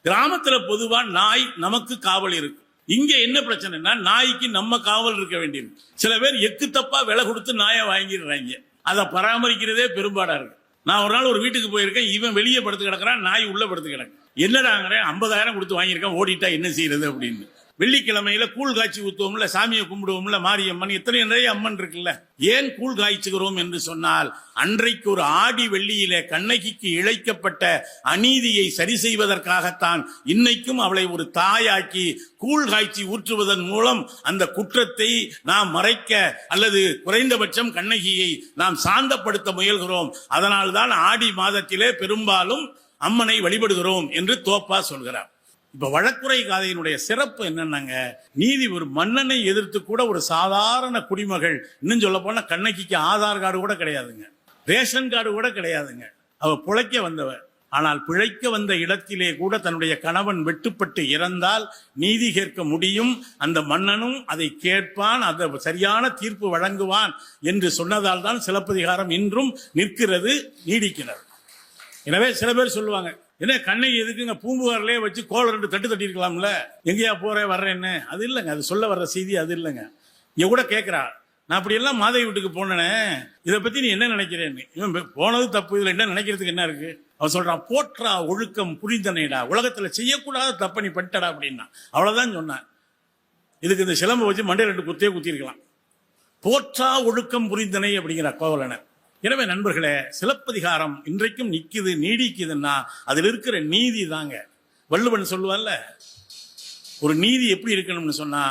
கிராமத்துல பொதுவா நாய் நமக்கு காவல் இருக்கு. இங்க என்ன பிரச்சனைனா நாய்க்கு நம்ம காவல் இருக்க வேண்டியிருக்கு. சில பேர் எக்கு தப்பா விலை கொடுத்து நாயை வாங்கிடுறாங்க. அதை பராமரிக்கிறதே பெரும்பாடா இருக்கு. நான் ஒரு நாள் ஒரு வீட்டுக்கு போயிருக்கேன், இவன் வெளியே படுத்து கிடக்குறான், நாய் உள்ள படுத்து கிடக்கு. என்னடாங்கிறேன், 50,000 கொடுத்து வாங்கியிருக்கேன், ஓடிட்டா என்ன செய்யறது அப்படின்னு. வெள்ளிக்கிழமையில கூழ் காய்ச்சி ஊத்துவோம்ல, சாமியை கும்பிடுவோம்ல, மாரியம்மன், எத்தனை நிறைய அம்மன் இருக்குல்ல. ஏன் கூழ் காய்ச்சுகிறோம் என்று சொன்னால், அன்றைக்கு ஒரு ஆடி வெள்ளியிலே கண்ணகிக்கு இழைக்கப்பட்ட அநீதியை சரி செய்வதற்காகத்தான் இன்னைக்கும் அவளை ஒரு தாயாக்கி கூழ் காய்ச்சி ஊற்றுவதன் மூலம் அந்த குற்றத்தை நாம் மறைக்க அல்லது குறைந்தபட்சம் கண்ணகியை நாம் சாந்தப்படுத்த முயல்கிறோம். அதனால்தான் ஆடி மாதத்திலே பெரும்பாலும் அம்மனை வழிபடுகிறோம் என்று தோப்பா சொல்கிறார். இப்ப வழக்குரை காதையினுடைய சிறப்பு என்னன்னாங்க, நீதி ஒரு மன்னனை எதிர்த்து கூட ஒரு சாதாரண குடிமகள், இன்னும் சொல்ல போனா கண்ணகிக்கு ஆதார் கார்டு கூட கிடையாதுங்க, ரேஷன் கார்டு கூட கிடையாதுங்க. அவ பிழைக்க வந்தவர். ஆனால் பிழைக்க வந்த இடத்திலே கூட தன்னுடைய கணவன் வெட்டுப்பட்டு இறந்தால் நீதி கேட்க முடியும், அந்த மன்னனும் அதை கேட்பான், அதை சரியான தீர்ப்பு வழங்குவான் என்று சொன்னதால் தான் சிலப்பதிகாரம் இன்றும் நிற்கிறது, நீடிக்கிறது. எனவே சில பேர் சொல்லுவாங்க, என்ன கண்ணகி எதுக்குங்க பூம்புகாரிலே வச்சு கோல 2 தட்டு தட்டி இருக்கலாம்ல, எங்கேயா போறேன் வர்றேன்னு. அது இல்லைங்க, அது சொல்ல வர்ற செய்தி அது இல்லைங்க. இங்க கூட கேட்கிறா, நான் அப்படி எல்லாம் மாதவி வீட்டுக்கு போனேனே, இதை பத்தி நீ என்ன நினைக்கிறேன்னு. இவன் போனது தப்பு, இதுல என்ன நினைக்கிறதுக்கு என்ன இருக்கு. அவன் சொல்றான், போற்றா ஒழுக்கம் புரிந்தனைடா, உலகத்துல செய்யக்கூடாத தப்ப நீ பண்ணிட்டடா அப்படின்னா. அவ்வளவுதான் சொன்னான். இதுக்கு இந்த சிலம்பை வச்சு மண்டை 2 குத்தியே குத்திருக்கலாம். போற்றா ஒழுக்கம் புரிந்தனை அப்படிங்கிற கோவலனை. எனவே நண்பர்களே, சிலப்பதிகாரம் இன்றைக்கும் நிக்குது, நீடிக்குதுன்னா அதில் இருக்கிற நீதி தாங்க. வள்ளுவன் சொல்லுவான்ல, ஒரு நீதி எப்படி இருக்கணும்னு சொன்னா,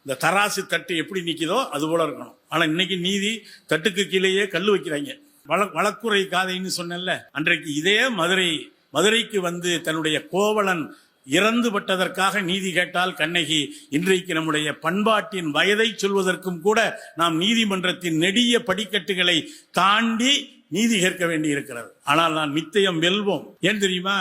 இந்த தராசு தட்டு எப்படி நிக்குதோ அது போல இருக்கணும். ஆனா இன்னைக்கு நீதி தட்டுக்கு கீழேயே கல் வைக்கிறாங்க. வழக்குரை காதைன்னு சொன்னேன்ல, அன்றைக்கு இதே மதுரைக்கு வந்து தன்னுடைய கோவலன் இறந்து பட்டதற்காக நீதி கேட்டால் கண்ணகி, இன்றைக்கு நம்முடைய பண்பாட்டின் வயதை சொல்வதற்கும் கூட நாம் நீதிமன்றத்தின் நெடிய படிக்கட்டுகளை தாண்டி நீதி கேட்க வேண்டி இருக்கிறது. ஆனால் நான் நிச்சயம் வெல்வோம். ஏன் தெரியுமா,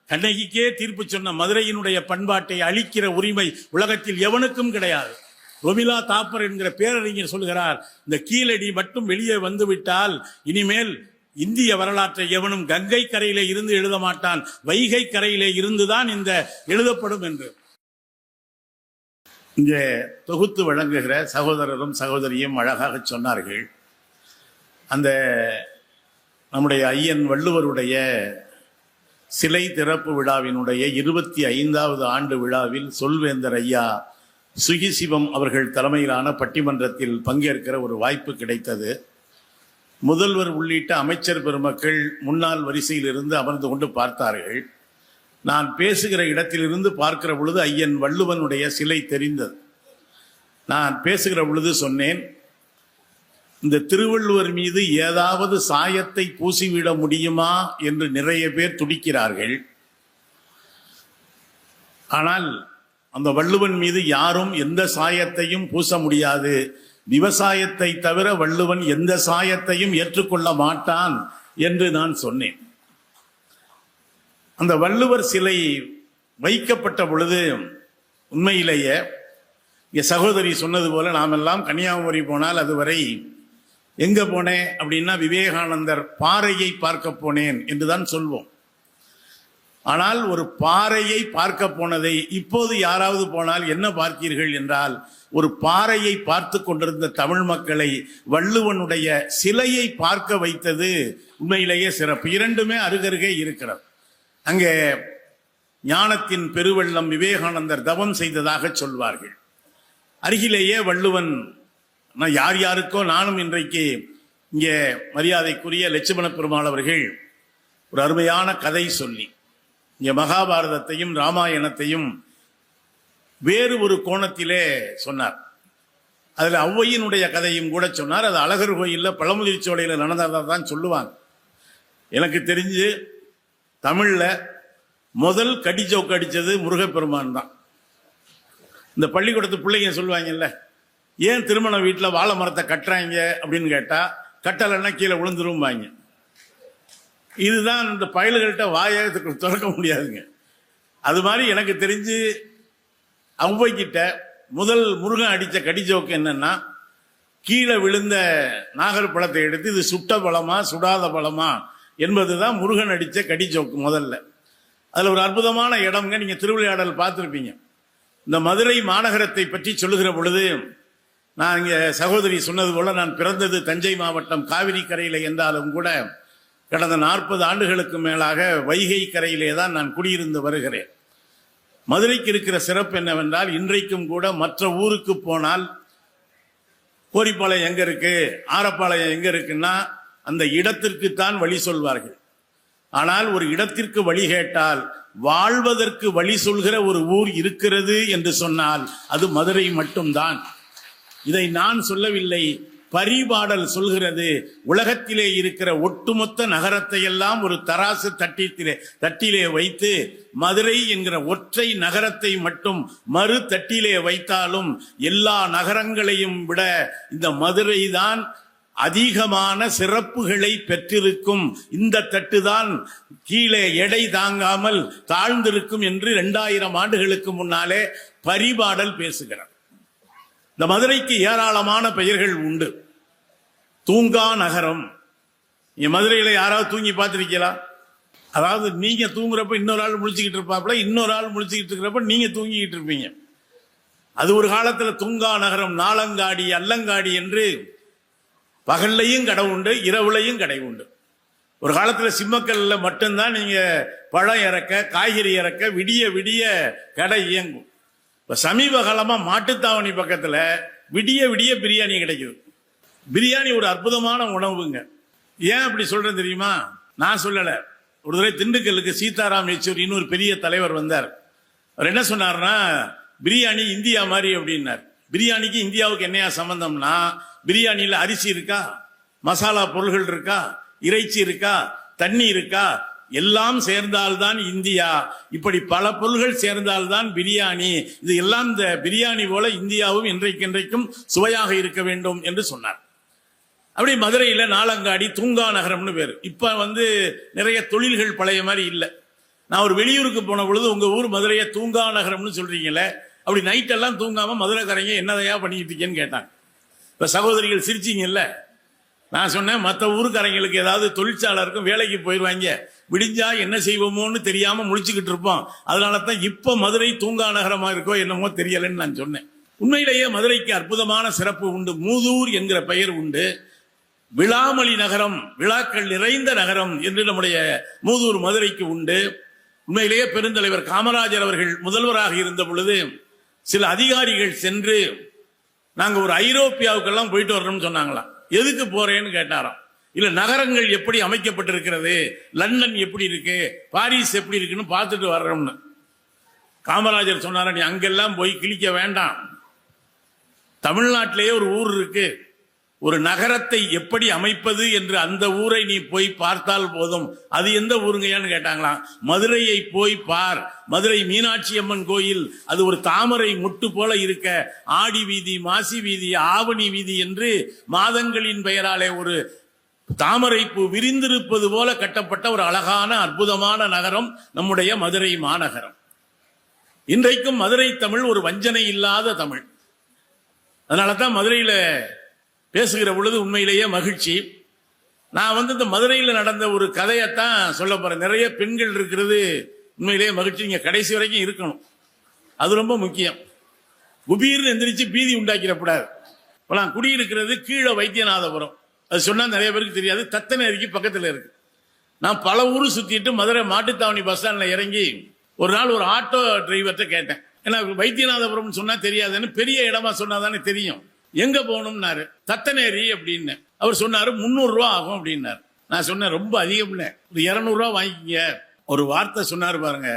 கண்ணகிக்கே தீர்ப்பு சொன்ன மதுரையினுடைய பண்பாட்டை அழிக்கிற உரிமை உலகத்தில் எவனுக்கும் கிடையாது. ரொமிலா தாப்பர் என்கிற பேரறிஞர் சொல்கிறார், இந்த கீழடி மட்டும் வெளியே வந்துவிட்டால் இனிமேல் இந்திய வரலாற்றை எவனும் கங்கை கரையிலே இருந்து எழுத மாட்டான், வைகை கரையிலே இருந்துதான் இந்த எழுதப்படும் என்று. இங்கே தொகுத்து வழங்குகிற சகோதரரும் சகோதரியும் அழகாக சொன்னார்கள். அந்த நம்முடைய ஐயன் வள்ளுவருடைய சிலை திறப்பு விழாவினுடைய 25வது ஆண்டு விழாவில் சொல்வேந்தர் ஐயா சுகிசிவம் அவர்கள் தலைமையிலான பட்டிமன்றத்தில் பங்கேற்கிற ஒரு வாய்ப்பு கிடைத்தது. முதல்வர் உள்ளிட்ட அமைச்சர் பெருமக்கள் முன்னாள் வரிசையில் இருந்து அமர்ந்து கொண்டு பார்த்தார்கள். நான் பேசுகிற இடத்திலிருந்து பார்க்கிற பொழுது ஐயன் வள்ளுவனுடைய சிலை தெரிந்தது. நான் பேசுகிற பொழுது சொன்னேன், இந்த திருவள்ளுவர் மீது ஏதாவது சாயத்தை பூசிவிட முடியுமா என்று நிறைய பேர் துடிக்கிறார்கள். ஆனால் அந்த வள்ளுவன் மீது யாரும் எந்த சாயத்தையும் பூச முடியாது. விவசாயத்தை தவிர வள்ளுவன் எந்த சாயத்தையும் ஏற்றுக்கொள்ள மாட்டான் என்று நான் சொன்னேன். அந்த வள்ளுவர் சிலை வைக்கப்பட்ட பொழுது உண்மையிலேயே சகோதரி சொன்னது போல நாம் எல்லாம் கன்னியாகுமரி போனால் அதுவரை எங்க போனேன் அப்படின்னா விவேகானந்தர் பாறையை பார்க்க போனேன் என்றுதான் சொல்வோம். ஆனால் ஒரு பாறையை பார்க்க போனதை இப்போது யாராவது போனால் என்ன பார்த்தீர்கள் என்றால், ஒரு பாறையை பார்த்து கொண்டிருந்த தமிழ் மக்களை வள்ளுவனுடைய சிலையை பார்க்க வைத்தது உண்மையிலேயே சிறப்பு. இரண்டுமே அருகருகே இருக்கிறது. அங்கே ஞானத்தின் பெருவெள்ளம் விவேகானந்தர் தவம் செய்ததாக சொல்வார்கள். அருகிலேயே வள்ளுவன். யார் யாருக்கோ நானும் இன்றைக்கு இங்கே மரியாதைக்குரிய லட்சுமண பெருமாள் அவர்கள் ஒரு அருமையான கதை சொல்லி இங்கே மகாபாரதத்தையும் ராமாயணத்தையும் வேறு ஒரு கோணத்திலே சொன்னார். அதில் ஔவையினுடைய கதையும் கூட சொன்னார். அது அழகர் கோயிலில் பழமுதிர்ச்சோலையில் நடந்ததாக தான் சொல்லுவாங்க. எனக்கு தெரிஞ்சு தமிழில் முதல் கடி ஜோக்கு அடித்தது முருகப்பெருமான் தான். இந்த பள்ளிக்கூடத்து பிள்ளைங்க சொல்லுவாங்கல்ல, ஏன் திருமண வீட்டில் வாழை மரத்தை கட்டுறாங்க அப்படின்னு கேட்டால், கட்டலைன்னா கீழே விழுந்துருவாங்க. இதுதான் இந்த பயல்கள்கிட்ட வாயை திறக்க முடியாதுங்க. அது மாதிரி எனக்கு தெரிஞ்சு ஔவைக்கிட்ட முதல் முருகன் அடித்த கடிஜோக்கு என்னன்னா, கீழே விழுந்த நாகர் பழத்தை எடுத்து இது சுட்ட பழமா சுடாத பழமா என்பதுதான் முருகன் அடித்த கடிஜோக்கு முதல்ல. அதுல ஒரு அற்புதமான இடம்ங்க, நீங்க திருவிளையாடல் பார்த்திருப்பீங்க. இந்த மதுரை மாநகரத்தை பற்றி சொல்லுகிற பொழுது, நான் இங்க சகோதரி சொன்னது போல, நான் பிறந்தது தஞ்சை மாவட்டம் காவிரி கரையில என்றாலும் கூட கடந்த 40 ஆண்டுகளுக்கு மேலாக வைகை கரையிலே தான் நான் குடியிருந்து வருகிறேன். மதுரைக்கு இருக்கிற சிறப்பு என்னவென்றால், இன்றைக்கும் கூட மற்ற ஊருக்கு போனால் கோரிப்பாளையம் எங்க இருக்கு, ஆரப்பாளையம் எங்க இருக்குன்னா அந்த இடத்திற்குத்தான் வழி சொல்வார்கள். ஆனால் ஒரு இடத்திற்கு வழி கேட்டால் வாழ்வதற்கு வழி சொல்கிற ஒரு ஊர் இருக்கிறது என்று சொன்னால் அது மதுரை மட்டும்தான். இதை நான் சொல்லவில்லை, பரிபாடல் சொல்கிறது. உலகத்திலே இருக்கிற ஒட்டுமொத்த நகரத்தை எல்லாம் ஒரு தராசு தட்டிலே வைத்து மதுரை என்கிற ஒற்றை நகரத்தை மட்டும் மறு தட்டிலே வைத்தாலும் எல்லா நகரங்களையும் விட இந்த மதுரை தான் அதிகமான சிறப்புகளை பெற்றிருக்கும். இந்த தட்டுதான் கீழே எடை தாங்காமல் தாழ்ந்திருக்கும் என்று 2000 ஆண்டுகளுக்கு முன்னாலே பரிபாடல் பேசுகிறார். இந்த மதுரைக்கு ஏராளமான பெயர்கள் உண்டு. தூங்கா நகரம். மதுரையில யாராவது தூங்கி பார்த்திருக்கீங்களா? அதாவது நீங்க தூங்குறப்ப இன்னொரு ஆள் முழிச்சுக்கிட்டு இருப்பாப்புல, இன்னொரு ஆள் முழிச்சுக்கிட்டு இருக்கிறப்ப நீங்க தூங்கிக்கிட்டு இருப்பீங்க. அது ஒரு காலத்துல தூங்கா நகரம், நாளங்காடி, அல்லங்காடி என்று பகல்லையும் கடை உண்டு, இரவுலையும் கடை உண்டு. ஒரு காலத்துல சிம்மக்கல்ல மட்டும்தான் நீங்க பழம் இறக்க, காய்கறி இறக்க விடிய விடிய கடை இயங்கும். இப்ப சமீப காலமா மாட்டுத்தாவணி பக்கத்துல விடிய விடிய பிரியாணி கிடைக்குது. பிரியாணி ஒரு அற்புதமான உணவுங்க. ஏன் அப்படி சொல்றேன் தெரியுமா? நான் சொல்லல. ஒரு தடவை திண்டுக்கல்லுக்கு சீதாராம் யெச்சூரின்னு ஒரு பெரிய தலைவர் வந்தார். அவர் என்ன சொன்னார்னா, பிரியாணி இந்தியா மாதிரி அப்படின்னார். பிரியாணிக்கு இந்தியாவுக்கு என்னையா சம்பந்தம்னா, பிரியாணியில அரிசி இருக்கா, மசாலா பொருள்கள் இருக்கா, இறைச்சி இருக்கா, தண்ணி இருக்கா, எல்லாம் சேர்ந்தால்தான் இந்தியா. இப்படி பல பொருள்கள் சேர்ந்தால்தான் பிரியாணி. இது எல்லாம் இந்த பிரியாணி போல இந்தியாவும் இன்றைக்கும் சுவையாக இருக்க வேண்டும் என்று சொன்னார். அப்படி மதுரையில நாளங்காடி தூங்கா நகரம்னு பேரு. இப்ப நிறைய தொழில்கள் பழைய மாதிரி இல்லை. நான் ஒரு வெளியூருக்கு போன பொழுது, உங்க ஊர் மதுரையை தூங்கா நகரம்னு சொல்றீங்களே, அப்படி நைட் எல்லாம் தூங்காம மதுரைக்காரங்க என்னதையா பண்ணிட்டு இருக்கேன்னு கேட்டாங்க. இப்ப சகோதரிகள் சிரிச்சிங்கல்ல, நான் சொன்னேன் மற்ற ஊருக்காரங்களுக்கு ஏதாவது தொழிற்சாலை இருக்கும், வேலைக்கு போயிடுவாங்க, விடிஞ்சா என்ன செய்வோமோன்னு தெரியாம முழிச்சுக்கிட்டு இருப்போம். அதனால தான் இப்ப மதுரை தூங்கா நகரமா இருக்கோ என்னமோ தெரியலன்னு நான் சொன்னேன். உண்மையிலேயே மதுரைக்கு அற்புதமான சிறப்பு உண்டு. மூதூர் என்கிற பெயர் உண்டு. விழாமணி நகரம், விழாக்கள் நிறைந்த நகரம் என்று நம்முடைய மூதூர் மதுரைக்கு உண்டு. உண்மையிலேயே பெருந்தலைவர் காமராஜர் அவர்கள் முதல்வராக இருந்த பொழுது சில அதிகாரிகள் சென்று, நாங்க ஒரு ஐரோப்பியாவுக்கெல்லாம் போயிட்டு வரணும்னு சொன்னாங்களாம். எதுக்கு போறேன்னு கேட்டாராம். இல்ல நகரங்கள் எப்படி அமைக்கப்பட்டிருக்கிறது, லண்டன் எப்படி இருக்கு, பாரிஸ் எப்படி இருக்குன்னு பார்த்துட்டு வர்றோம்னு. காமராஜர் சொன்னார, நீ அங்கெல்லாம் போய் கிழிக்க வேண்டாம், தமிழ்நாட்டிலேயே ஒரு ஊர் இருக்கு, ஒரு நகரத்தை எப்படி அமைப்பது என்று அந்த ஊரை நீ போய் பார்த்தால் போதும். அது எந்த ஊருங்கயான்னு கேட்டாங்களாம். மதுரையை போய் பார். மதுரை மீனாட்சி அம்மன் கோயில், அது ஒரு தாமரை முட்டு போல இருக்க, ஆடி வீதி, மாசி வீதி, ஆவணி வீதி என்று மாதங்களின் பெயராலே ஒரு தாமரை பூ விரிந்திருப்பது போல கட்டப்பட்ட ஒரு அழகான அற்புதமான நகரம் நம்முடைய மதுரை மாநகரம். இன்றைக்கும் மதுரை தமிழ் ஒரு வஞ்சனை இல்லாத தமிழ். அதனாலதான் மதுரையில பேசுகிற பொழுது உண்மையிலேயே மகிழ்ச்சி. நான் இந்த மதுரையில் நடந்த ஒரு கதையத்தான் சொல்ல போறேன். நிறைய பெண்கள் இருக்கிறது உண்மையிலேயே மகிழ்ச்சி. நீங்க கடைசி வரைக்கும் இருக்கணும், அது ரொம்ப முக்கியம். குபீர்னு எந்திரிச்சு பீதி உண்டாக்கிடக்கூடாது. இப்பெல்லாம் குடியிருக்கிறது கீழே வைத்தியநாதபுரம், அது சொன்னா நிறைய பேருக்கு தெரியாது. தத்தனேரிக்கு பக்கத்தில் இருக்கு. நான் பல ஊர் சுத்திட்டு மதுரை மாட்டுத்தாவணி பஸ் ஸ்டாண்ட்ல இறங்கி ஒரு நாள் ஒரு ஆட்டோ டிரைவர்கிட்ட கேட்டேன். ஏன்னா வைத்தியநாதபுரம் சொன்னா தெரியாதுன்னு, பெரிய இடமா சொன்னாதானே தெரியும். எங்க போகணும்னாரு. தத்தனேரி அப்படின்னு. அவர் சொன்னாரு 300 ரூபா ஆகும் அப்படின்னாரு. நான் சொன்னேன் ரொம்ப அதிகம்னு, ஒரு 200 ரூபா வாங்கிக்க. ஒரு வார்த்தை சொன்னாரு பாருங்க,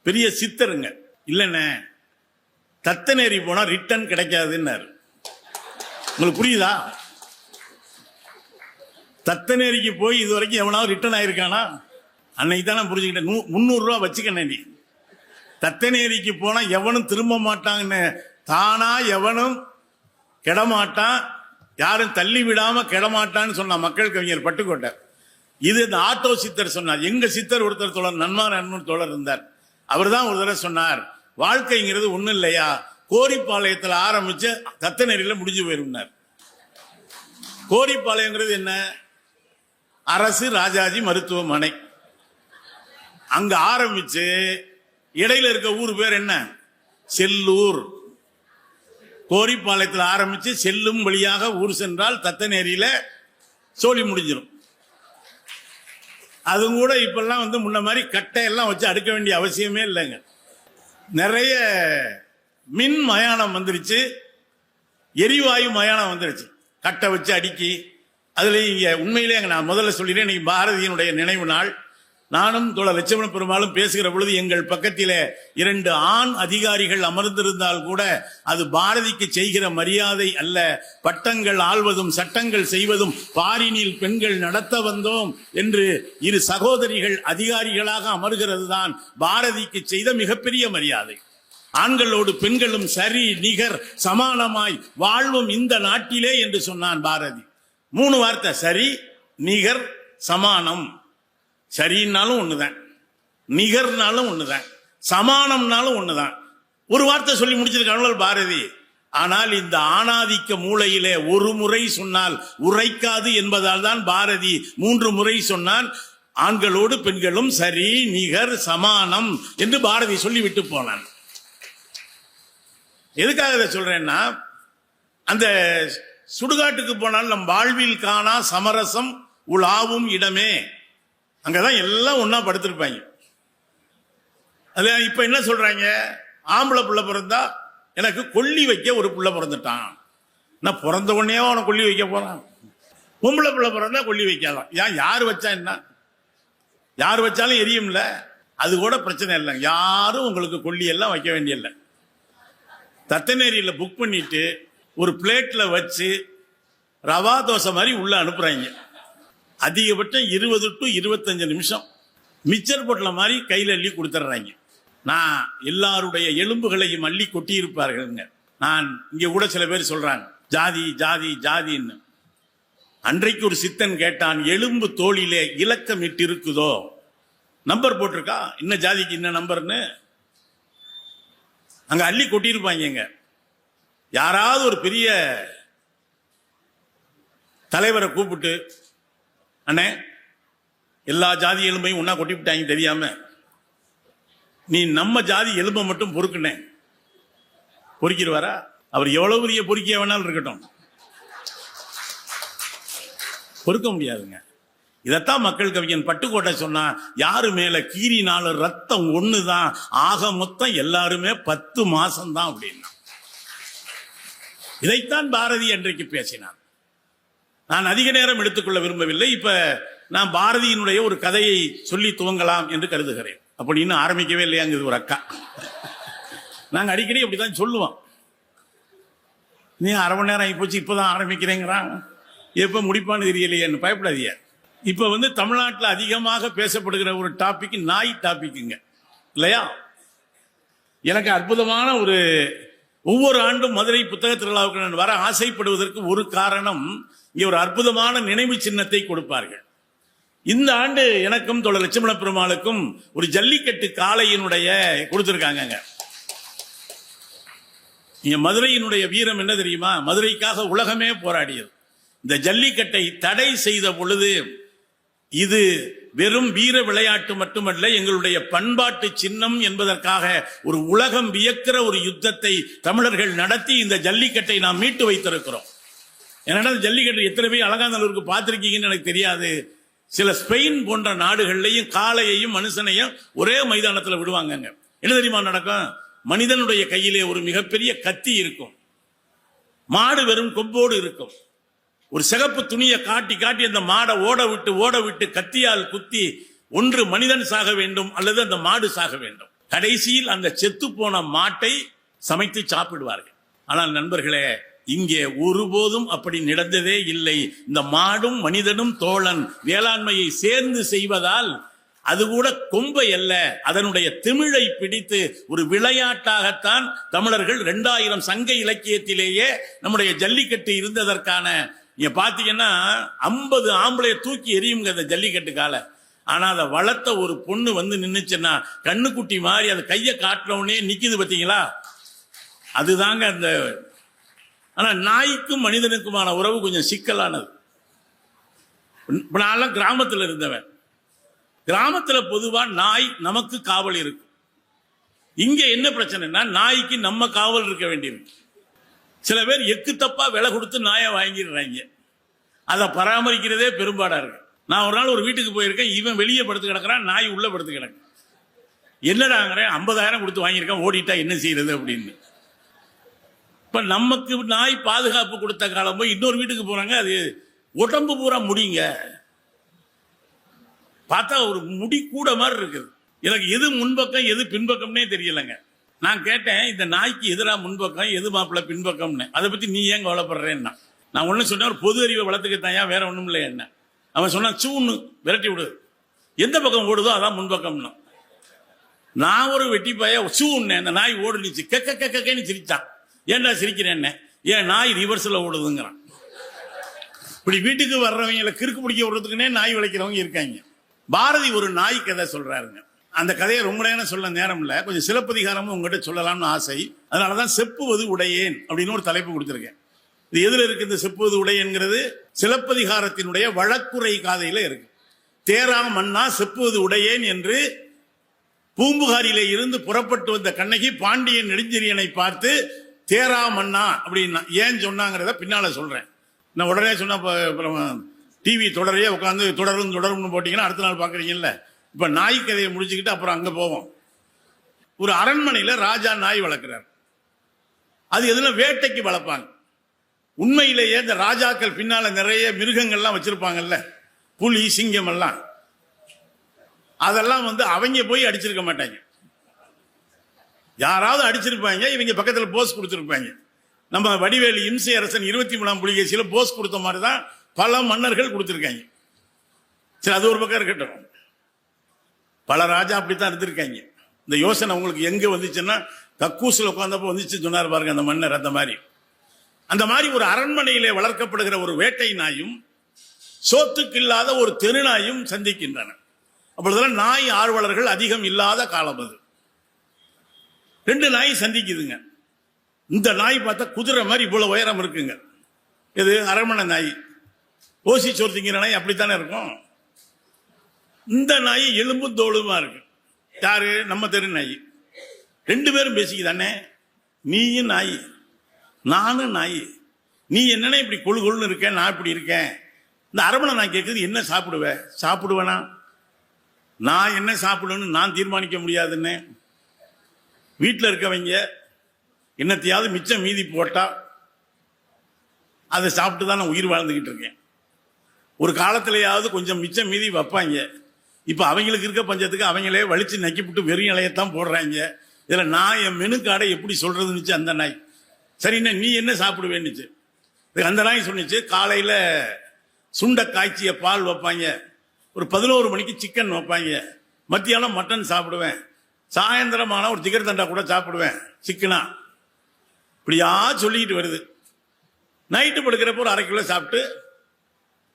பெரிய சித்தருங்க. இல்லைண்ணே, தத்தனேரி போனா ரிட்டர்ன் கிடைக்காதுன்னாரு. உங்களுக்கு புரியுதா? தத்தனேரிக்கு போய் இது வரைக்கும் எவனாவது ரிட்டர்ன் ஆயிருக்கானா? அன்னைக்கு தான் நான் புரிஞ்சுக்கிட்டேன். 300 ரூபா வச்சுக்கண்ணே, நீ தத்தனேரிக்கு போனா எவனும் திரும்ப மாட்டாங்கன்னு. தானா எவனும் கெடமாட்டான், யாரும் தள்ளி விடாம கெடமாட்டான்னு சொன்ன மக்கள் கவிஞர் பட்டுக்கோட்டை. இது இந்த ஆட்டோ சித்தர் சொன்னார். எங்க சித்தர் ஒருத்தர் தோழர், நன்மார் தோழர் இருந்தார். அவர் தான் ஒரு தடவை சொன்னார், வாழ்க்கைங்கிறது ஒண்ணும் இல்லையா, கோரிப்பாளையத்தில் ஆரம்பிச்சு தத்தனேரியில முடிஞ்சு போயிருந்தார். கோரிப்பாளையங்கிறது என்ன? அரசு ராஜாஜி மருத்துவமனை. அங்க ஆரம்பிச்சு இடையில இருக்க ஊர் பேர் என்ன? செல்லூர். கோரிப்பாளையத்தில் ஆரம்பிச்சு செல்லும் வழியாக ஊர் சென்றால் தத்தநேரியில சோழி முடிஞ்சிடும். அது கூட இப்பெல்லாம் முன்ன மாதிரி கட்டையெல்லாம் வச்சு அடுக்க வேண்டிய அவசியமே இல்லைங்க. நிறைய மின் மயானம் வந்துருச்சு, எரிவாயு மயானம் வந்துருச்சு. கட்டை வச்சு அடுக்கி அதுல இங்க உண்மையிலே நான் முதல்ல சொல்லிடுறேன், இன்னைக்கு பாரதியினுடைய நினைவு நாள். நானும் தோழர் லட்சுமண பெருமாளும் பேசுகிற பொழுது எங்கள் பக்கத்திலே 2 ஆண் அதிகாரிகள் அமர்ந்திருந்தால் கூட அது பாரதிக்கு செய்கிற மரியாதை அல்ல. பட்டங்கள் ஆள்வதும் சட்டங்கள் செய்வதும் பாரினில் பெண்கள் நடத்த வந்தோம் என்று 2 சகோதரிகள் அதிகாரிகளாக அமர்கிறது தான் பாரதிக்கு செய்த மிகப்பெரிய மரியாதை. ஆண்களோடு பெண்களும் சரி நிகர் சமானமாய் வாழ்வும் இந்த நாட்டிலே என்று சொன்னான் பாரதி. 3 வார்த்தை: சரி, நிகர், சமானம். சரின்னாலும் ஒண்ணுதான், நிகர்னாலும் ஒண்ணுதான், சமானம்னாலும் ஒண்ணுதான். ஒரு வார்த்தை சொல்லி முடிச்சிருக்காங்க பாரதி. ஆனால் இந்த ஆணாதிக்க மூளையிலே ஒரு முறை சொன்னால் உரைக்காது என்பதால் தான் பாரதி 3 முறை சொன்னான். ஆண்களோடு பெண்களும் சரி நிகர் சமானம் என்று பாரதி சொல்லிவிட்டு போனான். எதுக்காக இதை சொல்றேன்னா, அந்த சுடுகாட்டுக்கு போனால் நம் வாழ்வில் காணா சமரசம் உலாவும் இடமே, அங்கதான் எல்லாம் ஒன்னா படுத்திருப்பாங்க. அதுல இப்ப என்ன சொல்றாங்க? ஆம்பளை புள்ள பிறந்தா எனக்கு கொல்லி வைக்க ஒரு புள்ள பிறந்துட்டான், நான் பிறந்த உடனே அவனை கொல்லி வைக்க போறான். பொம்பளை புள்ள பிறந்தா கொல்லி வைக்கலாம். ஏன்? யாரு வச்சா என்ன? யார் வச்சாலும் எரியும்ல, அது கூட பிரச்சனை இல்லை. யாரும் உங்களுக்கு கொல்லி எல்லாம் வைக்க வேண்டியதில்லை. தத்தநேரியில புக் பண்ணிட்டு ஒரு பிளேட்ல வச்சு ரவா தோசை மாதிரி உள்ள அனுப்புறாங்க. அதிகபட்சம் 20 to 25 நிமிஷம் மிச்சர் பொட்டல மாதிரி கையில் அள்ளி கொடுத்துட்றாங்க. நான் எல்லாருடைய எலும்புகளையும் அள்ளி கொட்டி இருப்பார்கள். நான் இங்க கூட சில பேர் சொல்றாங்க ஜாதி ஜாதி ஜாதின்னு. அன்றைக்கு ஒரு சித்தன் கேட்டான், எலும்பு தோளிலே இலக்கம் இட்டு இருக்குதோ, நம்பர் போட்டிருக்கா, இன்ன ஜாதிக்கு இன்ன நம்பர்னு அங்க அள்ளி கொட்டியிருப்பாங்க. யாராவது ஒரு பெரிய தலைவரை கூப்பிட்டு, அண்ணே எல்லா ஜாதி எலும்பையும் ஒன்னா கொட்டி விட்டாங்க தெரியாம, நீ நம்ம ஜாதி எலும்பை மட்டும் பொறுக்குனே, பொறுக்கிடுவாரா? அவர் எவ்வளவு பெரிய பொறுக்கிய வேணாலும் இருக்கட்டும், பொறுக்க முடியாதுங்க. இதத்தான் மக்கள் கவிஞன் பட்டுக்கோட்டை சொன்னா, யாரு மேல கீறினாலும் ரத்தம் ஒண்ணுதான், ஆக மொத்தம் எல்லாருமே 10 மாசம் தான் அப்படின்னா. இதைத்தான் பாரதி அன்றைக்கு பேசினார். நான் அதிக நேரம் எடுத்துக்கொள்ள விரும்பவில்லை. இப்ப நான் பாரதியினுடைய ஒரு கதையை சொல்லி துவங்கலாம் என்று கருதுகிறேன். அப்படி இன்னும் ஆரம்பிக்கவே இல்லையாங்குது ஒரு அக்கா. நாங்க அடிக்கடி அப்படிதான் சொல்லுவோம். நீ 1/2 மணி நேரம் ஆகி போச்சு, இப்பதான் ஆரம்பிக்கிறேங்கிறான், எப்ப முடிப்பான்னு தெரியலையேன்னு. பயப்படாதீங்க. இப்ப தமிழ்நாட்டில் அதிகமாக பேசப்படுகிற ஒரு டாபிக் நாய் டாபிக்குங்க, இல்லையா? எனக்கு அற்புதமான ஒரு, ஒவ்வொரு ஆண்டும் மதுரை புத்தக திருவிழாவுக்கு நான் வர ஆசைப்படுவதற்கு ஒரு காரணம், இங்கே ஒரு அற்புதமான நினைவு சின்னத்தை கொடுப்பார்கள். இந்த ஆண்டு எனக்கும் தோழர் லட்சுமண பெருமாளுக்கும் ஒரு ஜல்லிக்கட்டு காளையினுடைய கொடுத்திருக்காங்க. இங்க மதுரையினுடைய வீரம் என்ன தெரியுமா? மதுரைக்காக உலகமே போராடியது. இந்த ஜல்லிக்கட்டை தடை செய்த பொழுது, இது வெறும் வீர விளையாட்டு மட்டுமல்ல, எங்களுடைய பண்பாட்டு சின்னம் என்பதற்காக ஒரு உலகம் வியக்கிற ஒரு யுத்தத்தை தமிழர்கள் நடத்தி இந்த ஜல்லிக்கட்டை நாம் மீட்டு வைத்திருக்கிறோம். ஏன்னா ஜல்லிக்கட்டு எத்தனை பேர் அலங்காநல்லூருக்கு பார்த்திருக்கீங்கன்னு எனக்கு தெரியாது. சில ஸ்பெயின் போன்ற நாடுகள்லையும் காளையையும் மனுஷனையும் ஒரே மைதானத்தில் விடுவாங்க. என்ன தெரியுமா நடக்கும்? மனிதனுடைய கையிலே ஒரு மிகப்பெரிய கத்தி இருக்கும், மாடு வெறும் கொம்போடு இருக்கும். ஒரு சிகப்பு துணியை காட்டி காட்டி அந்த மாடை ஓட விட்டு கத்தியால் குத்தி ஒன்று மனிதன் சாக வேண்டும் அல்லது அந்த மாடு சாக வேண்டும். கடைசியில் அந்த செத்து போன மாட்டை சமைத்து சாப்பிடுவார்கள். ஆனால் நண்பர்களே, இங்கே ஒருபோதும் அப்படி நடந்ததே இல்லை. இந்த மாடும் மனிதனும் தோழன் வேளாண்மையை சேர்ந்து செய்வதால் அது கூட கொம்பை அல்ல, அதனுடைய திமிழை பிடித்து ஒரு விளையாட்டாகத்தான் தமிழர்கள் 2000 சங்க இலக்கியத்திலேயே நம்முடைய ஜல்லிக்கட்டு இருந்ததற்கான, நீங்க பாத்தீங்கன்னா 50 ஆம்பளைய தூக்கி எரியுங்க அந்த ஜல்லிக்கட்டு காலை. ஆனா அதை வளர்த்த ஒரு பொண்ணு நின்னுச்சுன்னா கண்ணுக்குட்டி மாதிரி அது கையை காட்டினவுடனே நிக்குது பாத்தீங்களா, அதுதாங்க அந்த. ஆனா நாய்க்கும் மனிதனுக்குமான உறவு கொஞ்சம் சிக்கலானது. நான்லாம் கிராமத்தில் இருந்தவன். கிராமத்துல பொதுவா நாய் நமக்கு காவல் இருக்கு. இங்க என்ன பிரச்சனைனா நாய்க்கு நம்ம காவல் இருக்க வேண்டியிருக்கு. சில பேர் எக்கு தப்பா விலை கொடுத்து நாயை வாங்கிடுறாங்க. அதை பராமரிக்கிறதே பெரும்பாடா இருக்கு. நான் ஒரு நாள் ஒரு வீட்டுக்கு போயிருக்கேன். இவன் வெளியே படுத்து கிடக்குறான், நாய் உள்ள படுத்து கிடக்கு. என்னடாங்கிறேன், 50,000 கொடுத்து வாங்கியிருக்கேன், ஓடிட்டா என்ன செய்யறது அப்படின்னு. இப்ப நமக்கு நாய் பாதுகாப்பு கொடுத்த காலம் போய் இன்னொரு வீட்டுக்கு போறாங்க, அது உடம்பு பூரா முடிங்க, பார்த்தா ஒரு முடி கூட மாதிரி இருக்குது. எனக்கு எது முன்பக்கம் எது பின்பக்கம்னே தெரியலங்க. நான் கேட்டேன், இந்த நாய்க்கு எதிரா முன்பக்கம் எது மாப்பிள்ள பின்பக்கம்னு, அதை பத்தி நீ ஏன் கவலைப்படுறேன்னா, நான் ஒண்ணு சொன்னேன், ஒரு பொது அறிவை வளர்த்துக்கத்தாயா, வேற ஒண்ணும் இல்லை என்ன. அவன் சொன்னான், சூன்னு விரட்டி விடுது, எந்த பக்கம் ஓடுதோ அதான் முன்பக்கம்னா. நான் ஒரு வெட்டி பாய சூன்னு, அந்த நாய் ஓடுனுச்சு, கெக்கன்னு சிரிச்சான். ஏன்டா சிரிக்கிறேன்னு, ஏன் நாய் ரிவர்ஸ்ல ஓடுதுங்கிறான். இப்படி வீட்டுக்கு வர்றவங்களை கிறுக்கு பிடிக்க விடுறதுக்குன்னே நாய் விளைக்கிறவங்க இருக்காங்க. பாரதி ஒரு நாய் கதை சொல்றாருங்க. அந்த கதையை ரொம்ப நேரம் சொல்ல நேரம் இல்ல, கொஞ்சம் சிலப்பதிகாரமும் உங்ககிட்ட சொல்லலாம்னு ஆசை. அதனாலதான் செப்புவது உடையேன் அப்படின்னு ஒரு தலைப்பு கொடுத்திருக்கேன். இது எதுல இருக்கு? இந்த செப்புவது உடையேன்கிறது சிலப்பதிகாரத்தினுடைய வழக்குரை காதையில இருக்கு. தேரா மன்னா செப்புவது உடையேன் என்று பூம்புகாரியில இருந்து புறப்பட்டு வந்த கண்ணகி பாண்டியன் நெடுஞ்செழியனை பார்த்து தேரா மன்னா அப்படின்னா ஏன் சொன்னாங்கிறத பின்னால சொல்றேன். நான் உடனே சொன்னா டிவி தொடரையே உட்காந்து தொடரும்னு போட்டீங்கன்னா அடுத்த நாள் பாக்குறீங்கல்ல. இப்ப நாய் கதையை முடிச்சுக்கிட்டு அப்புறம் அங்க போவோம். ஒரு அரண்மனையில ராஜா நாய் வளர்க்கிறார். அது எதுனா வேட்டைக்கு வளர்ப்பாங்க. உண்மையிலேயே இந்த ராஜாக்கள் பின்னால நிறைய மிருகங்கள்லாம் வச்சிருப்பாங்கல்ல, புலி சிங்கம் எல்லாம், அதெல்லாம் அவங்க போய் அடிச்சிருக்க மாட்டாங்க, யாராவது அடிச்சிருப்பாங்க. இவங்க பக்கத்தில் போஸ் கொடுத்துருப்பாங்க. நம்ம வடிவேலு இம்சை அரசன் 23ஆம் புலிகேசியில போஸ் கொடுத்த மாதிரி தான் பல மன்னர்கள் கொடுத்திருக்காங்க. சரி, அது ஒரு பக்கம் இருக்கட்டும். பல ராஜா அப்படித்தான் இருந்திருக்காங்க. இந்த யோசனை உங்களுக்கு எங்க வந்துச்சுன்னா, கக்கூசில் உட்கார்ந்தப்போ வந்துச்சு சொன்னார் பாருங்க அந்த மன்னர். அந்த மாதிரி ஒரு அரண்மனையிலே வளர்க்கப்படுகிற ஒரு வேட்டை நாயும் சோத்துக்கு இல்லாத ஒரு தெருநாயும் சந்திக்கின்றன. அப்பொழுதெல்லாம் நாய் ஆர்வலர்கள் அதிகம் இல்லாத காலம் அது. 2 நாய் சந்திக்குதுங்க. இந்த நாய் பார்த்தா குதிரை மாதிரி இவ்வளவு உயரம் இருக்குங்க. இது அரண்மனை நாய். ஓசி சோறு திங்கிற நாய் அப்படித்தானே இருக்கும். இந்த நாய் எலும்பும் தோளுமா இருக்கு. யாரு? நம்ம தெரு நாய். 2 பேரும் பேசிக்குதானே, நீயும் நாய் நானும் நாய், நீ என்னன்னா இப்படி கொழு கொழுன்னு இருக்கேன், நான் இப்படி இருக்கேன். இந்த அரண்மனை நான் கேட்குது, என்ன சாப்பிடுவேனா? நான் என்ன சாப்பிடுவேன்னு நான் தீர்மானிக்க முடியாதுன்னு. வீட்டில் இருக்கவங்க என்னத்தையாவது மிச்சம் மீதி போட்டா அதை சாப்பிட்டு தான் நான் உயிர் வாழ்ந்துகிட்டு இருக்கேன். ஒரு காலத்திலேயாவது கொஞ்சம் மிச்சம் மீதி வைப்பாங்க. இப்ப அவங்களுக்கு இருக்க பஞ்சத்துக்கு அவங்களே வலிச்சு நக்கிவிட்டு வெறும் இலையத்தான் போடுறாங்க. இதுல நான் என் மெனு கார்டை எப்படி சொல்றதுன்னு அந்த நாய். சரிண்ணா நீ என்ன சாப்பிடுவேன்னுச்சு. அந்த நாய் சொன்னிச்சு, காலையில சுண்ட காய்ச்சிய பால் வைப்பாங்க, ஒரு 11 மணிக்கு சிக்கன் வைப்பாங்க, மத்தியானம் மட்டன் சாப்பிடுவேன், சாயந்தரமான ஒரு ஜிகர் தண்டா கூட சாப்பிடுவேன் சிக்கனா. இப்படியா சொல்லிக்கிட்டு வருது. நைட்டு படுக்கிறப்ப ஒரு 1/2 கிலோ சாப்பிட்டு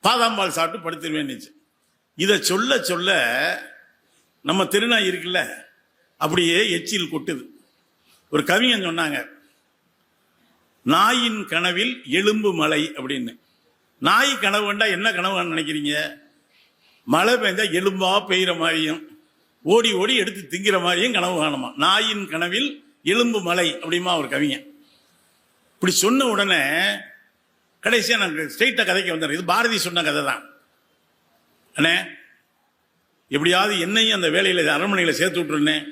பாதாம் பால் சாப்பிட்டு படுத்துருவேன்னுச்சு. இதை சொல்ல சொல்ல நம்ம திருநாய் இருக்குல்ல, அப்படியே எச்சில் கொட்டுது. ஒரு கவிஞன் சொன்னாங்க, நாயின் கனவில் எலும்பு மலை அப்படின்னு. நாய் கனவு வேண்டா என்ன கனவு நினைக்கிறீங்க? மழை பெஞ்சா எலும்பா பெய்கிற மாதிரியும் ஓடி ஓடி எடுத்து திங்கிற மாதிரியும் கனவு காணுமா. நாயின் கனவில் எலும்பு மலை அப்படிமா ஒரு கவிஞன். இப்படி சொன்ன உடனே கடைசியா நான் ஸ்ட்ரெயிட்டா கதைக்கு வந்தேன். இது பாரதி சொன்ன கதை தான். அண்ணே, எப்படியாவது என்னையும் அந்த வேலையில அரண்மனையில சேர்த்து விட்டுருன்னேன்.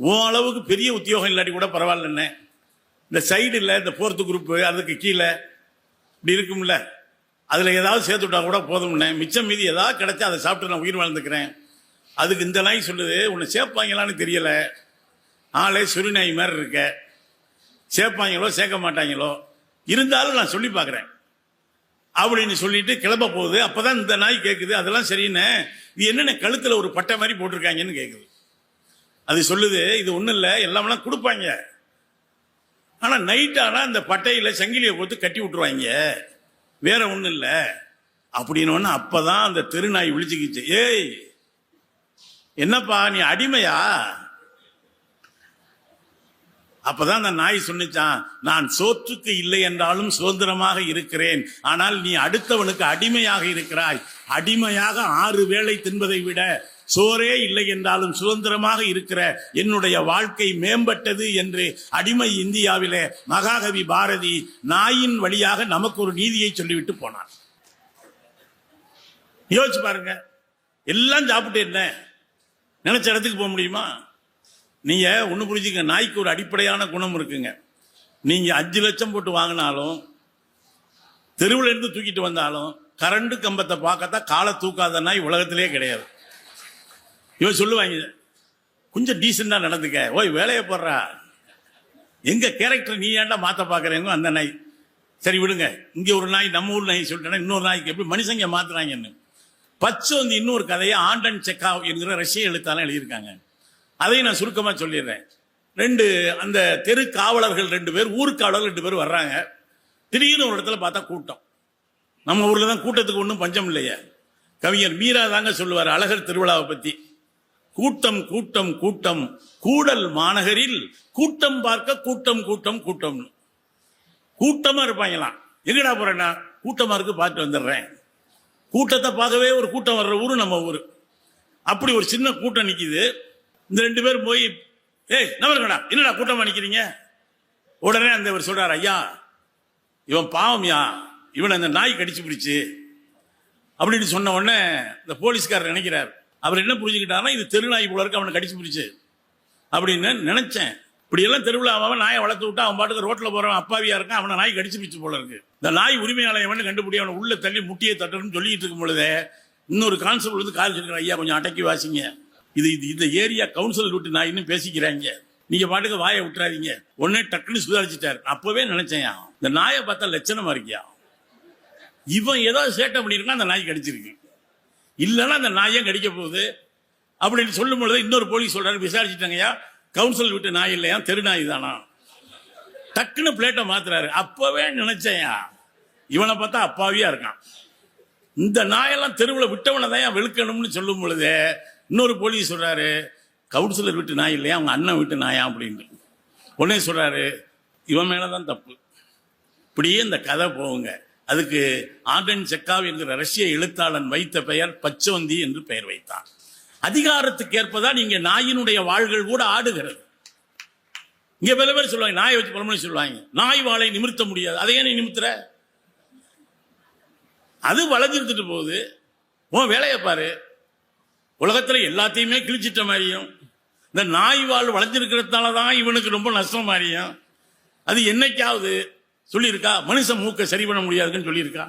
உன் அளவுக்கு பெரிய உத்தியோகம் இல்லாட்டி கூட பரவாயில்லண்ணே, இந்த சைடு இல்லை, இந்த 4th குரூப் அதுக்கு கீழே இப்படி இருக்கும்ல, அதுல ஏதாவது சேர்த்து விட்டா கூட போதும்னே, மிச்சம் மீதி ஏதாவது கிடைச்சா அதை சாப்பிட்டு நான் உயிர் வாழ்ந்துக்கிறேன். அதுக்கு இந்த நாய் சொல்லுது, உன்னை சேர்ப்பாங்களான்னு தெரியல, ஆளே சுரி நாய் மாதிரி இருக்க, சேர்ப்பாங்களோ சேர்க்க மாட்டாங்களோ, இருந்தாலும் நான் சொல்லி பார்க்குறேன் அப்படின்னு சொல்லிட்டு கிளம்ப போகுது. அப்பதான் இந்த நாய் கேட்குது, அதெல்லாம் சரின்னு, இது என்னென்ன கழுத்துல ஒரு பட்டை மாதிரி போட்டிருக்காங்கன்னு கேட்குது. அது சொல்லுது, இது ஒன்றும் இல்லை, எல்லாமெல்லாம் கொடுப்பாங்க, ஆனா நைட் ஆனா அந்த பட்டையில சங்கிலியை போட்டு கட்டி விட்டுருவாங்க, வேற ஒண்ணும் இல்ல அப்படின்னு. அப்பதான் அந்த தெருநாய் விழிச்சுக்கிச்சு, ஏய் என்னப்பா நீ அடிமையா? அப்பதான் அந்த நாய் சொன்னிச்சான், நான் சோற்றுக்கு இல்லை என்றாலும் சுதந்திரமாக இருக்கிறேன், ஆனால் நீ அடுத்தவனுக்கு அடிமையாக இருக்கிறாய். அடிமையாக 6 வேளை தின்பதை விட சோரே இல்லை என்றாலும் சுதந்திரமாக இருக்கிற என்னுடைய வாழ்க்கை மேம்பட்டது என்று அடிமை இந்தியாவிலே மகாகவி பாரதி நாயின் வழியாக நமக்கு ஒரு நீதியை சொல்லிவிட்டு போனார். யோசிச்சு பாருங்க, எல்லாம் சாப்பிட்டு என்ன நினைச்ச இடத்துக்கு போக முடியுமா? நீங்க ஒண்ணு புரிஞ்சுக்க, நாய்க்கு ஒரு அடிப்படையான குணம் இருக்குங்க. நீங்க 5 லட்சம் போட்டு வாங்கினாலும் தெருவில் இருந்து தூக்கிட்டு வந்தாலும் கரண்ட் கம்பத்தை பார்க்கத்தான் காலை தூக்காத நாய் உலகத்திலே கிடையாது. இவன் சொல்லுவாங்க, கொஞ்சம் டீசெண்டா நடந்துக்க, ஓய் வேலையை போடுறா, எங்க கேரக்டர் நீ ஏன்டா மாத்த பாக்குறேங்க அந்த நாய். சரி விடுங்க, இங்க ஒரு நாய் நம்ம ஊர் நாய் சொல்லிட்டேன்னா இன்னொரு நாய்க்கு எப்படி மனுஷங்க மாத்துறாங்கன்னு. பச்சு வந்து இன்னொரு கதையை ஆண்டன் செக்காவ் என்கிற ரஷ்ய எழுத்தாளர் எழுதியிருக்காங்க. அதையும் நான் சுருக்கமா சொல்லிடுறேன். அந்த தெரு காவலர்கள் 2 பேர், ஊர்காவலர்கள் 2 பேர் வர்றாங்க. திடீர்னு ஒரு இடத்துல பார்த்தா கூட்டம். நம்ம ஊர்ல தான் கூட்டத்துக்கு ஒன்றும் பஞ்சம் இல்லையா. கவிஞர் மீரா தாங்க சொல்லுவார் அழகர் திருவிழாவை பத்தி, கூட்டம் கூட்டம் கூட்டம் கூடல் மாநகரில் கூட்டம் பார்க்க கூட்டம் கூட்டம் கூட்டம். கூட்டமா இருப்பாங்களாம். எங்கடா போறேன்னா கூட்டமா இருக்கு பார்த்து வந்துடுறேன். கூட்டத்தை பார்க்கவே ஒரு கூட்டம் வர்ற ஊரு நம்ம ஊரு. அப்படி ஒரு சின்ன கூட்டம் நிக்குது. இந்த 2 பேரும் போய், ஏய் நம்பருங்கடா, என்னடா கூட்டமா நிக்கிறீங்க? உடனே அந்த சொல்றாரு, ஐயா இவன் பாவம்யா, இவன் அந்த நாய் கடிச்சு பிடிச்சு அப்படின்னு சொன்ன உடனே இந்த போலீஸ்காரர் நினைக்கிறார், அவர் என்ன புரிஞ்சுக்கிட்டாருன்னா இது தெருநாய் போல இருக்கு, அவனை கடிச்சு பிடிச்சு அப்படின்னு நினைச்சேன். இப்படி எல்லாம் தெருவில் அவன் நாயை வளர்த்து விட்டா அவன் பாட்டுக்கு ரோட்ல போறவன் அப்பாவியா இருக்கான், அவனை நாய் கடிச்சு பிடிச்சு போல இருக்கு. இந்த நாய் உரிமையாளன் கண்டுபிடி அவனை உள்ள தள்ளி முட்டியை தட்டணும்னு சொல்லிட்டு இருக்கும் பொழுதே இன்னொரு கான்ஸ்டபிள் வந்து கால் சொல்லிக்கிறான், ஐயா கொஞ்சம் அடக்கி வாசிங்க, இது இந்த ஏரியா கவுன்சிலர் விட்டு நாயின்னு பேசிக்கிறாங்க, நீங்க பாட்டுக்கு வாயை விட்டுறாதீங்க. உடனே டக்குன்னு சுதாரிச்சுட்டாரு. அப்பவே நினைச்சேன், இந்த நாயை பார்த்தா லட்சணமா இருக்கியா, இவன் ஏதாவது சேட்டை பண்ணிருக்கான், அந்த நாய் கடிச்சிருக்கு, இல்லைன்னா அந்த நாயை கடிக்க போகுது அப்படின்னு சொல்லும் பொழுது இன்னொரு போலீஸ் சொல்றாரு, விசாரிச்சுட்டாங்கய்யா கவுன்சிலர் விட்டு நாய் இல்லையா, தெரு நாய் தானா. டக்குன்னு பிளேட்டை மாத்துறாரு. அப்பவே நினைச்சேன், இவனை பார்த்தா அப்பாவியா இருக்கான், இந்த நாயெல்லாம் தெருவில் விட்டவனை தான் வெளுக்கணும்னு சொல்லும் பொழுது இன்னொரு போலீஸ் சொல்றாரு, கவுன்சிலர் விட்டு நாய் இல்லையா, அவங்க அண்ணன் விட்டு நாயா அப்படின்னு. உடனே சொல்றாரு, இவன் மேலதான் தப்பு. இப்படியே இந்த கதை போகுங்க. அதுக்கு ஆண்டன் செக்காவ் என்கிற ரஷ்ய எழுத்தாளன் வைத்த பெயர் பச்சோந்தி என்று பெயர் வைத்தார். அதிகாரத்துக்கு ஏற்பதான் நீங்க நாயினுடைய வாள்கள் கூட ஆடுகிறது. இங்க பல பேர் சொல்லுவாங்க, நாயை வச்சு பலமுறை சொல்லுவாங்க, நாய் வாளை நிமிர்த்த முடியாது. அதையே நீ நிமித்துற, அது வளைஞ்சிருந்துட்டு போகுது, உன் வேலையை பாரு. உலகத்துல எல்லாத்தையுமே கிழிச்சிட்ட மாதிரியும் இந்த நாய் வாழ் வளைஞ்சிருக்கிறதுனாலதான் இவனுக்கு ரொம்ப நஷ்டம் மாதிரியும் அது என்னைக்காவது சொல்லியிருக்கா? மனுஷன் மூக்க சரி பண்ண முடியாதுன்னு சொல்லியிருக்கா?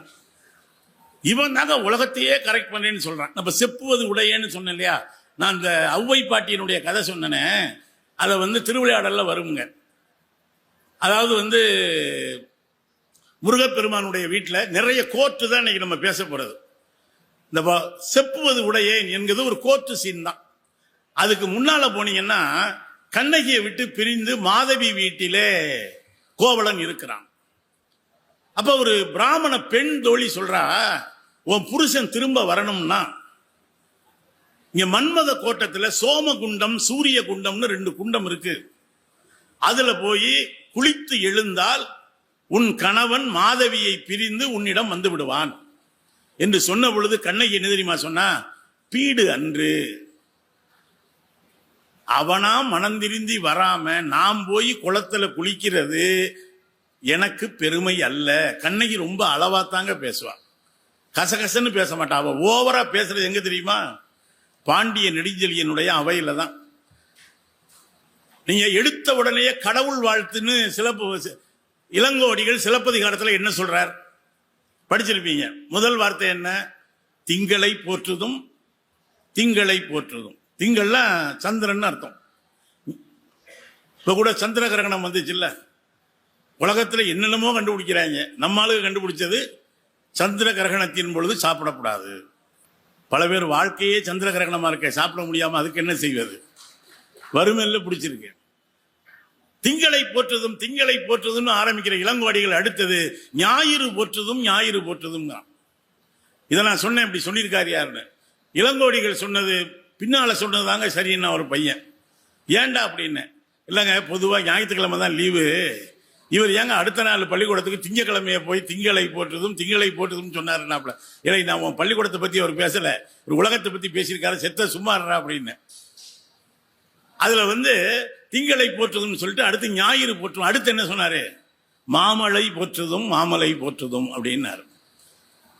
இவன் தாங்க உலகத்தையே கரெக்ட் பண்ணேன்னு சொல்றான். நம்ம செப்புவது உடையேன்னு சொன்னேன் இல்லையா, நான் இந்த ஔவை பாட்டியினுடைய கதை சொன்னேனே, அதை திருவிளையாடல்ல வருங்க. அதாவது முருகப்பெருமானுடைய வீட்டில் நிறைய கோர்ட்டு தான் இன்னைக்கு நம்ம பேச போறது. இந்த செப்புவது உடையேன் என்கிறது ஒரு கோர்ட்டு சீன் தான். அதுக்கு முன்னால போனீங்கன்னா கண்ணகியை விட்டு பிரிந்து மாதவி வீட்டிலே கோவலன் இருக்கிறான். அப்ப ஒரு பிராமண பெண் தோழி சொல்றா, உன் புருஷன் திரும்ப வரணும்னா இங்க மன்மத கோட்டத்துல சோமகுண்டம் சூரிய குண்டம்னு 2 குண்டம் இருக்கு, அதுல போய் குளித்து எழுந்தால் உன் கணவன் மாதவியை பிரிந்து உன்னிடம் வந்து விடுவான் என்று சொன்ன பொழுது கண்ணகி என்ன தெரியுமா சொன்னா, பீடு அன்று அவனா மனந்திருந்தி வராம நாம் போய் குளத்துல குளிக்கிறது எனக்கு பெருமை அல்ல. கண்ணகி ரொம்ப அளவாத்தாங்க பேசுவா, கசகசன்னு பேச மாட்டா. அவ ஓவரா பேசுறது எங்க தெரியுமா? பாண்டிய நெடுஞ்செழியனுடைய அவையில தான். நீங்க எடுத்த உடனே கடவுள் வாழ்த்துன்னு இளங்கோடிகள் சிலப்பதிகாரத்தில் என்ன சொல்றார் படிச்சிருப்பீங்க. முதல் வார்த்தை என்ன? திங்களை போற்றுதும் திங்களை போற்றுதும். திங்கள்லாம் சந்திரன் அர்த்தம். இப்ப கூட சந்திர கிரகணம் வந்துச்சு இல்ல, உலகத்துல என்னென்னமோ கண்டுபிடிக்கிறாங்க. நம்ம ஆளுக்கு கண்டுபிடிச்சது சந்திர கிரகணத்தின் பொழுது சாப்பிடக்கூடாது. பல பேர் வாழ்க்கையே சந்திர கிரகணமா இருக்க, சாப்பிட முடியாம அதுக்கு என்ன செய்வது, வறுமையில பிடிச்சிருக்கு. திங்களை போற்றதும் திங்களை போற்றதும் ஆரம்பிக்கிற இளங்கோடிகள் அடுத்தது ஞாயிறு போற்றதும் ஞாயிறு போற்றதும் தான். இதை நான் சொன்னேன், இப்படி சொல்லியிருக்காரு யாருன்னு. இளங்கோடிகள் சொன்னது பின்னால சொன்னதாங்க சரின்னா ஒரு பையன். ஏண்டா அப்படின்னு இல்லைங்க, பொதுவாக ஞாயிற்றுக்கிழமை தான் லீவு, இவர் ஏங்க அடுத்த நாள் பள்ளிக்கூடத்துக்கு திங்கக்கிழமையை போய் திங்களை போட்டுதும் சொன்னாருன்னாப்ல. ஏன்னா நான் உன் பள்ளிக்கூடத்தை பத்தி அவர் பேசல, ஒரு உலகத்தை பத்தி பேசியிருக்காரு, செத்த சும்மா இருறா அப்படின்னு. அதுல திங்களை போற்றுதும் சொல்லிட்டு அடுத்து ஞாயிறு போற்றும், அடுத்து என்ன சொன்னாரு, மாமலை போற்றுதும் மாமலை போற்றுதும் அப்படின்னாரு.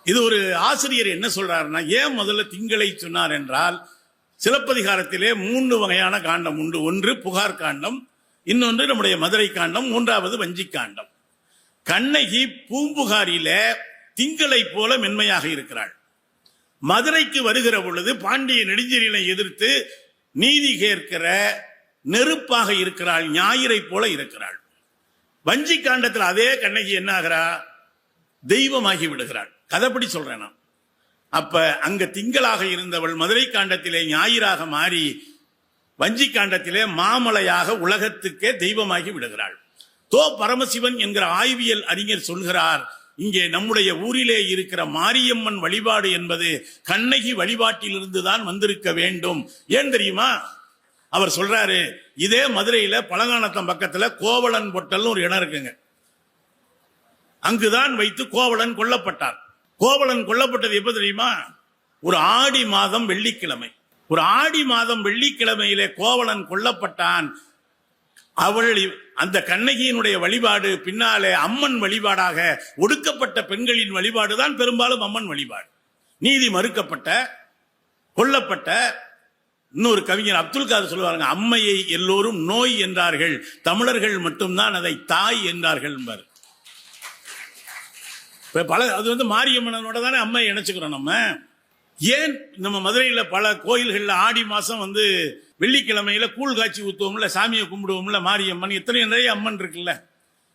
இது ஒரு ஆசிரியர் என்ன சொல்றாருன்னா, ஏன் முதல்ல திங்களை சொன்னார் என்றால், சிலப்பதிகாரத்திலே 3 வகையான காண்டம் உண்டு. ஒன்று புகார் காண்டம், இன்னொன்று நம்முடைய மதுரை காண்டம், மூன்றாவது வஞ்சி காண்டம். கண்ணகி பூம்புகாரில திங்களை போல மென்மையாக இருக்கிறாள். மதுரைக்கு வருகிற பொழுது பாண்டிய நெடுஞ்செழியனை எதிர்த்து நீதி கேட்கிற நெருப்பாக இருக்கிறாள், ஞாயிறை போல இருக்கிறாள். வஞ்சி காண்டத்தில் அதே கண்ணகி என்ன ஆகிறா, தெய்வமாகி விடுகிறாள். கதைப்படி சொல்றேன் நான். அப்ப அங்க திங்களாக இருந்தவள் மதுரை காண்டத்திலே ஞாயிறாக மாறி வஞ்சி காண்டத்திலே மாமலையாக உலகத்துக்கே தெய்வமாகி விடுகிறாள். தோ பரமசிவன் என்கிற ஆய்வியல் அறிஞர் சொல்கிறார், இங்கே நம்முடைய ஊரிலே இருக்கிற மாரியம்மன் வழிபாடு என்பது கண்ணகி வழிபாட்டிலிருந்து தான் வந்திருக்க வேண்டும். ஏன் தெரியுமா? அவர் சொல்றாரு, இதே மதுரையில பழங்கானத்தம் பக்கத்துல கோவலன் பொட்டல்னு ஒரு இடம் இருக்குங்க. அங்குதான் வைத்து கோவலன் கொல்லப்பட்டார். கோவலன் கொல்லப்பட்டது எப்ப தெரியுமா? ஒரு ஆடி மாதம் வெள்ளிக்கிழமை. ஒரு ஆடி மாதம் வெள்ளிக்கிழமையிலே கோவலன் கொல்லப்பட்டான். அவள் அந்த கண்ணகியினுடைய வழிபாடு பின்னாலே அம்மன் வழிபாடாக, ஒடுக்கப்பட்ட பெண்களின் வழிபாடு தான் பெரும்பாலும் அம்மன் வழிபாடு. நீதி மறுக்கப்பட்ட, கொல்லப்பட்ட. இன்னொரு கவிஞர் அப்துல் காதர் சொல்லுவாங்க, அம்மையை எல்லோரும் நோய் என்றார்கள், தமிழர்கள் மட்டும்தான் அதை தாய் என்றார்கள் என்பார். அது மாரியம்மனோட தானே அம்மை இணைச்சுக்கிறோம் நம்ம. ஏன் நம்ம மதுரையில் பல கோயில்கள்ல ஆடி மாசம் வெள்ளிக்கிழமையில கூழ் காய்ச்சி ஊத்துவோம்ல, சாமியை கும்பிடுவோம்ல, மாரியம்மன் எத்தனை நிறைய அம்மன் இருக்குல்ல.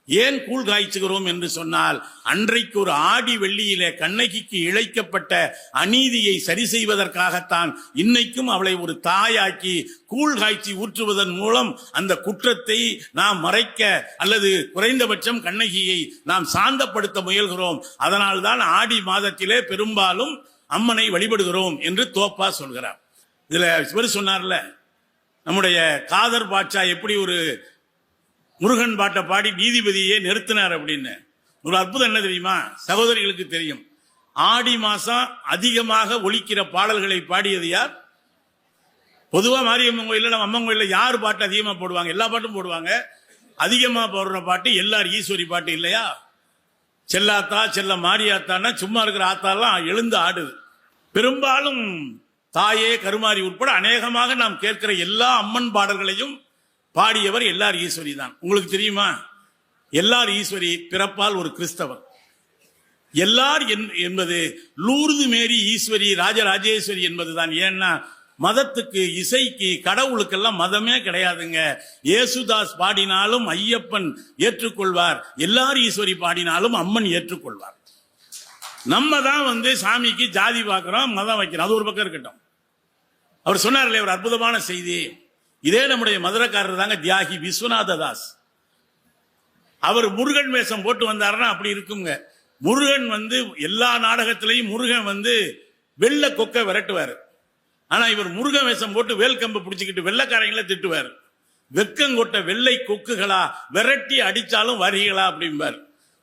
ஏன் கூழ் காய்ச்சுகிறோம் என்று சொன்னால், அன்றைக்கு ஒரு ஆடி வெள்ளியிலே கண்ணகிக்கு இழைக்கப்பட்ட அநீதியை சரி செய்வதற்காகத்தான் இன்னைக்கும் அவளை ஒரு தாயாக்கி கூழ் காய்ச்சி ஊற்றுவதன் மூலம் அந்த குற்றத்தை நாம் மறைக்க அல்லது குறைந்தபட்சம் கண்ணகியை நாம் சாந்தப்படுத்த முயல்கிறோம். அதனால்தான் ஆடி மாதத்திலே பெரும்பாலும் அம்மனை வழிபடுகிறோம் என்று தோப்பா சொல்கிறார். இதுல இவர் சொன்னார்ல, நம்முடைய காதர் பாட்சா எப்படி ஒரு முருகன் பாட்டை பாடி நீதிபதியே நிறுத்தினார் அப்படின்னு. ஒரு அற்புதம் என்ன தெரியுமா? சகோதரிகளுக்கு தெரியும். ஆடி மாசம் அதிகமாக ஒலிக்கிற பாடல்களை பாடியது யார்? பொதுவா மாரியம்மன் கோயில்ல, நம்ம அம்மன் கோயில்ல யார் பாட்டு அதிகமா போடுவாங்க? எல்லா பாட்டும் போடுவாங்க. அதிகமா போடுற பாட்டு எல்லார் ஈஸ்வரி பாட்டு இல்லையா? செல்லாத்தா செல்ல மாரியாத்தான்னா சும்மா இருக்கிற ஆத்தாலாம் எழுந்து ஆடுது. பெரும்பாலும் தாயே கருமாரி உட்பட அநேகமாக நாம் கேட்கிற எல்லா அம்மன் பாடல்களையும் பாடியவர் எல்லார் ஈஸ்வரி தான். உங்களுக்கு தெரியுமா? எல்லார் ஈஸ்வரி பிறப்பால் ஒரு கிறிஸ்தவர். எல்லார் என்பது லூர்து மேரி ஈஸ்வரி ராஜராஜேஸ்வரி என்பதுதான். ஏன்னா மதத்துக்கு, இசைக்கு, கடவுளுக்கெல்லாம் மதமே கிடையாதுங்க. ஏசுதாஸ் பாடினாலும் ஐயப்பன் ஏற்றுக்கொள்வார், எல்லார் ஈஸ்வரி பாடினாலும் அம்மன் ஏற்றுக்கொள்வார். நம்ம தான் சாமிக்கு ஜாதி பார்க்கிறோம், மதம் வைக்கிறோம். அது ஒரு பக்கம் இருக்கட்டும். அவர் சொன்னார்ல ஒரு அற்புதமான செய்தி. இதே நம்முடைய மதுரைக்காரர் தாங்க தியாகி விஸ்வநாத தாஸ். அவர் முருகன் வேஷம் போட்டு வந்தாருன்னா அப்படி இருக்குங்க. முருகன் எல்லா நாடகத்திலையும் முருகன் வெள்ளை கொக்க விரட்டுவார். ஆனா இவர் முருகன் வேஷம் போட்டு வேல்கம்பை பிடிச்சிக்கிட்டு வெள்ளைக்காரங்களை திட்டுவார். வெக்கங்கொட்ட வெள்ளை கொக்குகளா, விரட்டி அடிச்சாலும் வருகிறா அப்படிம்பார்.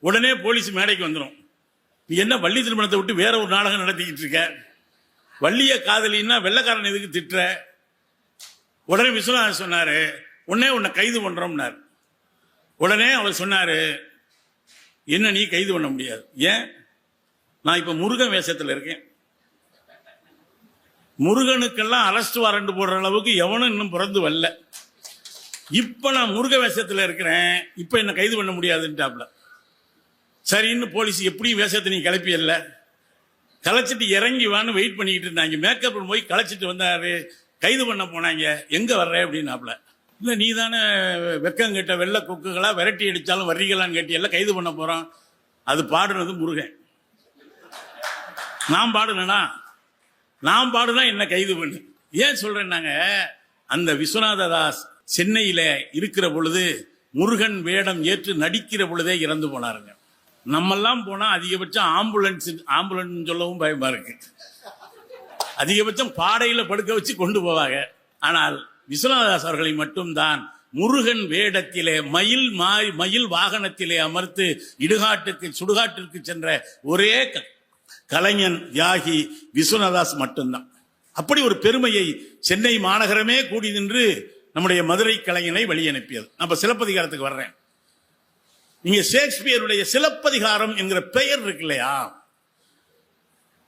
உடனே போலீஸ் மேடைக்கு வந்துடும். என்ன வள்ளி திருமணத்தை விட்டு வேற ஒரு நாடகம் நடத்திக்கிட்டு இருக்க, வள்ளிய காதலின்னா வெள்ளைக்காரன் எதுக்கு திட்டுற? உடனே விஸ்வநாதன் சொன்னாரு, உன்னை கைது பண்றோம்னாரு. உடனே அவர் சொன்னாரு, என்ன நீ கைது பண்ண முடியாது. ஏன்? நான் இப்ப முருகன் வேஷத்துல இருக்கேன். முருகனுக்கெல்லாம் அரெஸ்ட் வாரண்ட் போடுற அளவுக்கு எவனும் இன்னும் பிறந்து வரல. இப்ப நான் முருக வேஷத்துல இருக்கிறேன், இப்ப என்ன கைது பண்ண முடியாதுன்ட்டாப்ல. சரின்னு போலீஸ் எப்படியும் வேஷத்தை நீ கிளப்பியல்ல, களைச்சிட்டு இறங்கி வான்னு வெயிட் பண்ணிக்கிட்டு இருந்தாங்க. மேக்கப் போய் களைச்சிட்டு வந்தாரு, கைது பண்ண போனாங்க. எங்க வர்ற அப்படின்னாப்ல. இல்ல நீ தானே வெக்கம் கேட்ட வெள்ளை கொக்குகளா விரட்டி அடிச்சாலும் வர்றீங்களான்னு கேட்டியல்ல, கைது பண்ண போறான். அது பாடுறது முருகன். நான் பாடுனா என்ன கைது பண்ணு. ஏன் சொல்றேன்னாங்க, அந்த விஸ்வநாத தாஸ் சென்னையில இருக்கிற பொழுது முருகன் வேடம் ஏற்று நடிக்கிற பொழுதே இறந்து போனாருங்க. நம்மெல்லாம் போனா அதிகபட்சம் ஆம்புலன்ஸ் சொல்லவும் பயமா இருக்கு. அதிகபட்சம் பாடையில படுக்க வச்சு கொண்டு போவாங்க. ஆனால் விஸ்வநாத தாஸ் அவர்களை மட்டும்தான் முருகன் வேடத்திலே மயில் வாகனத்திலே அமர்த்து சுடுகாட்டிற்கு சென்ற ஒரே கலைஞன் தியாகி விஸ்வநாதாஸ் மட்டும்தான். அப்படி ஒரு பெருமையை சென்னை மாநகரமே கூடி நின்று நம்முடைய மதுரை கலைஞனை வழியனுப்பியது. நம்ம சிலப்பதிகாரத்துக்கு வர்றேன். நீங்க ஷேக்ஸ்பியருடைய சிலப்பதிகாரம் என்கிற பெயர் இருக்கு இல்லையா,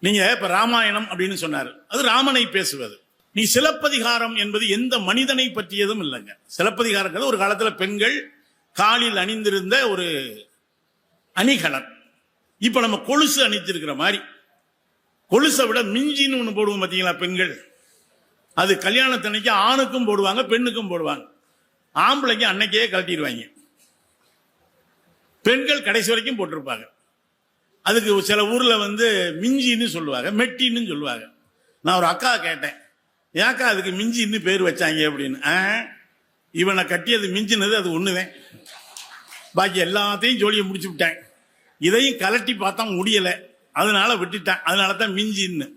நீங்க இப்ப ராமாயணம் அப்படின்னு சொன்னாரு, அது ராமனை பேசுவது. நீ சிலப்பதிகாரம் என்பது எந்த மனிதனை பற்றியதும் இல்லைங்க. சிலப்பதிகாரம் ஒரு காலத்துல பெண்கள் காலில் அணிந்திருந்த ஒரு அணிகலன். இப்ப நம்ம கொலுசு அணிஞ்சிருக்கிற மாதிரி, கொலுசை விட மிஞ்சின்னு ஒண்ணு போடுவோம் பார்த்தீங்களா பெண்கள், அது கல்யாணத்தன்னைக்கு ஆணுக்கும் போடுவாங்க பெண்ணுக்கும் போடுவாங்க. ஆம்பளைக்கு அன்னைக்கே கழட்டிடுவாங்க, பெண்கள் கடைசி வரைக்கும் போட்டிருப்பாங்க. அதுக்கு சில ஊர்ல மிஞ்சின்னு சொல்லுவாங்க, மெட்டின்னு சொல்லுவாங்க. நான் ஒரு அக்கா கேட்டேன், ஏக்கா அதுக்கு மிஞ்சின்னு பேர் வச்சாங்க அப்படின்னு. இவனை கட்டியது மிஞ்சினது அது ஒண்ணுதான், பாக்கி எல்லாத்தையும் ஜோலியை முடிச்சு விட்டேன், இதையும் கலட்டி பார்த்தா முடியல, அதனால விட்டுட்டேன், அதனால தான் மிஞ்சின்னு.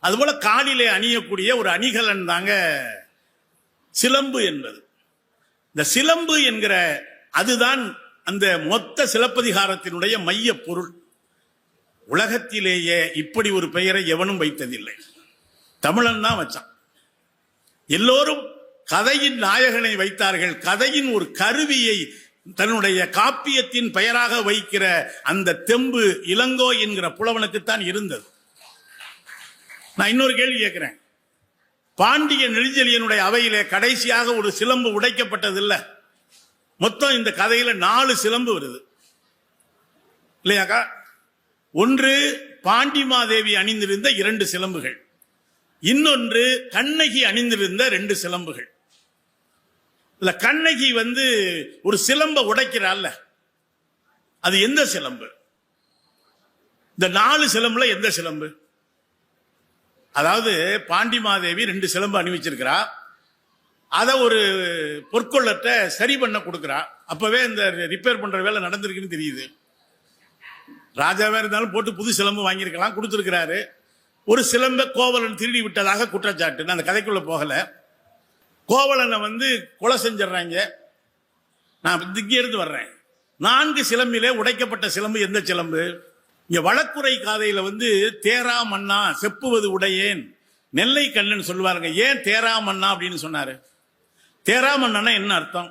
அதுபோல காலிலே அணியக்கூடிய ஒரு அணிகலன் தாங்க சிலம்பு என்பது. இந்த சிலம்பு என்கிற அதுதான் அந்த மொத்த சிலப்பதிகாரத்தினுடைய மைய பொருள். உலகத்திலேயே இப்படி ஒரு பெயரை எவனும் வைத்ததில்லை, தமிழன் தான் வச்சான். எல்லோரும் கதையின் நாயகனை வைத்தார்கள், கதையின் ஒரு கருவியை தன்னுடைய காப்பியத்தின் பெயராக வைக்கிற அந்த தெம்பு இளங்கோ என்கிற புலவனுக்குத்தான் இருந்தது. நான் இன்னொரு கேள்வி கேட்கிறேன், பாண்டிய நெடுஞ்செழியனுடைய அவையிலே கடைசியாக ஒரு சிலம்பு உடைக்கப்பட்டது இல்ல, மொத்தம் இந்த கதையில 4 சிலம்பு வருது இல்லையாக்கா. ஒன்று பாண்டிமாதேவி அணிந்திருந்த 2 சிலம்புகள், இன்னொன்று கண்ணகி அணிந்திருந்த 2 சிலம்புகள். இல்ல கண்ணகி ஒரு சிலம்ப உடைக்கிறாள், அது எந்த சிலம்பு? இந்த 4 சிலம்புல எந்த சிலம்பு? அதாவது பாண்டிமாதேவி 2 சிலம்பு அணிவிச்சிருக்கிறா, அதை ஒரு பொற்கொள்ளத்தை சரி பண்ண கொடுக்கிறா. அப்பவே இந்த ரிப்பேர் பண்ற வேலை நடந்திருக்குன்னு தெரியுது. ராஜாவே இருந்தாலும் போட்டு புது சிலம்பு வாங்கியிருக்கலாம், கொடுத்துருக்கிறாரு. ஒரு சிலம்ப கோவலன் திருடி விட்டதாக குற்றச்சாட்டு. நான் அந்த கதைக்குள்ள போகல. கோவலனை கொலை செஞ்சிடறாங்க. நான் இங்க இருந்து வர்றேன். 4 சிலம்பிலே உடைக்கப்பட்ட சிலம்பு எந்த சிலம்பு? இங்க வழக்குரை காதையில தேரா மன்னா செப்புவது உடையேன் நெல்லை கண்ணன் சொல்லுவாருங்க. ஏன் தேரா மன்னா அப்படின்னு சொன்னாரு? தேரா மன்னனா என்ன அர்த்தம்?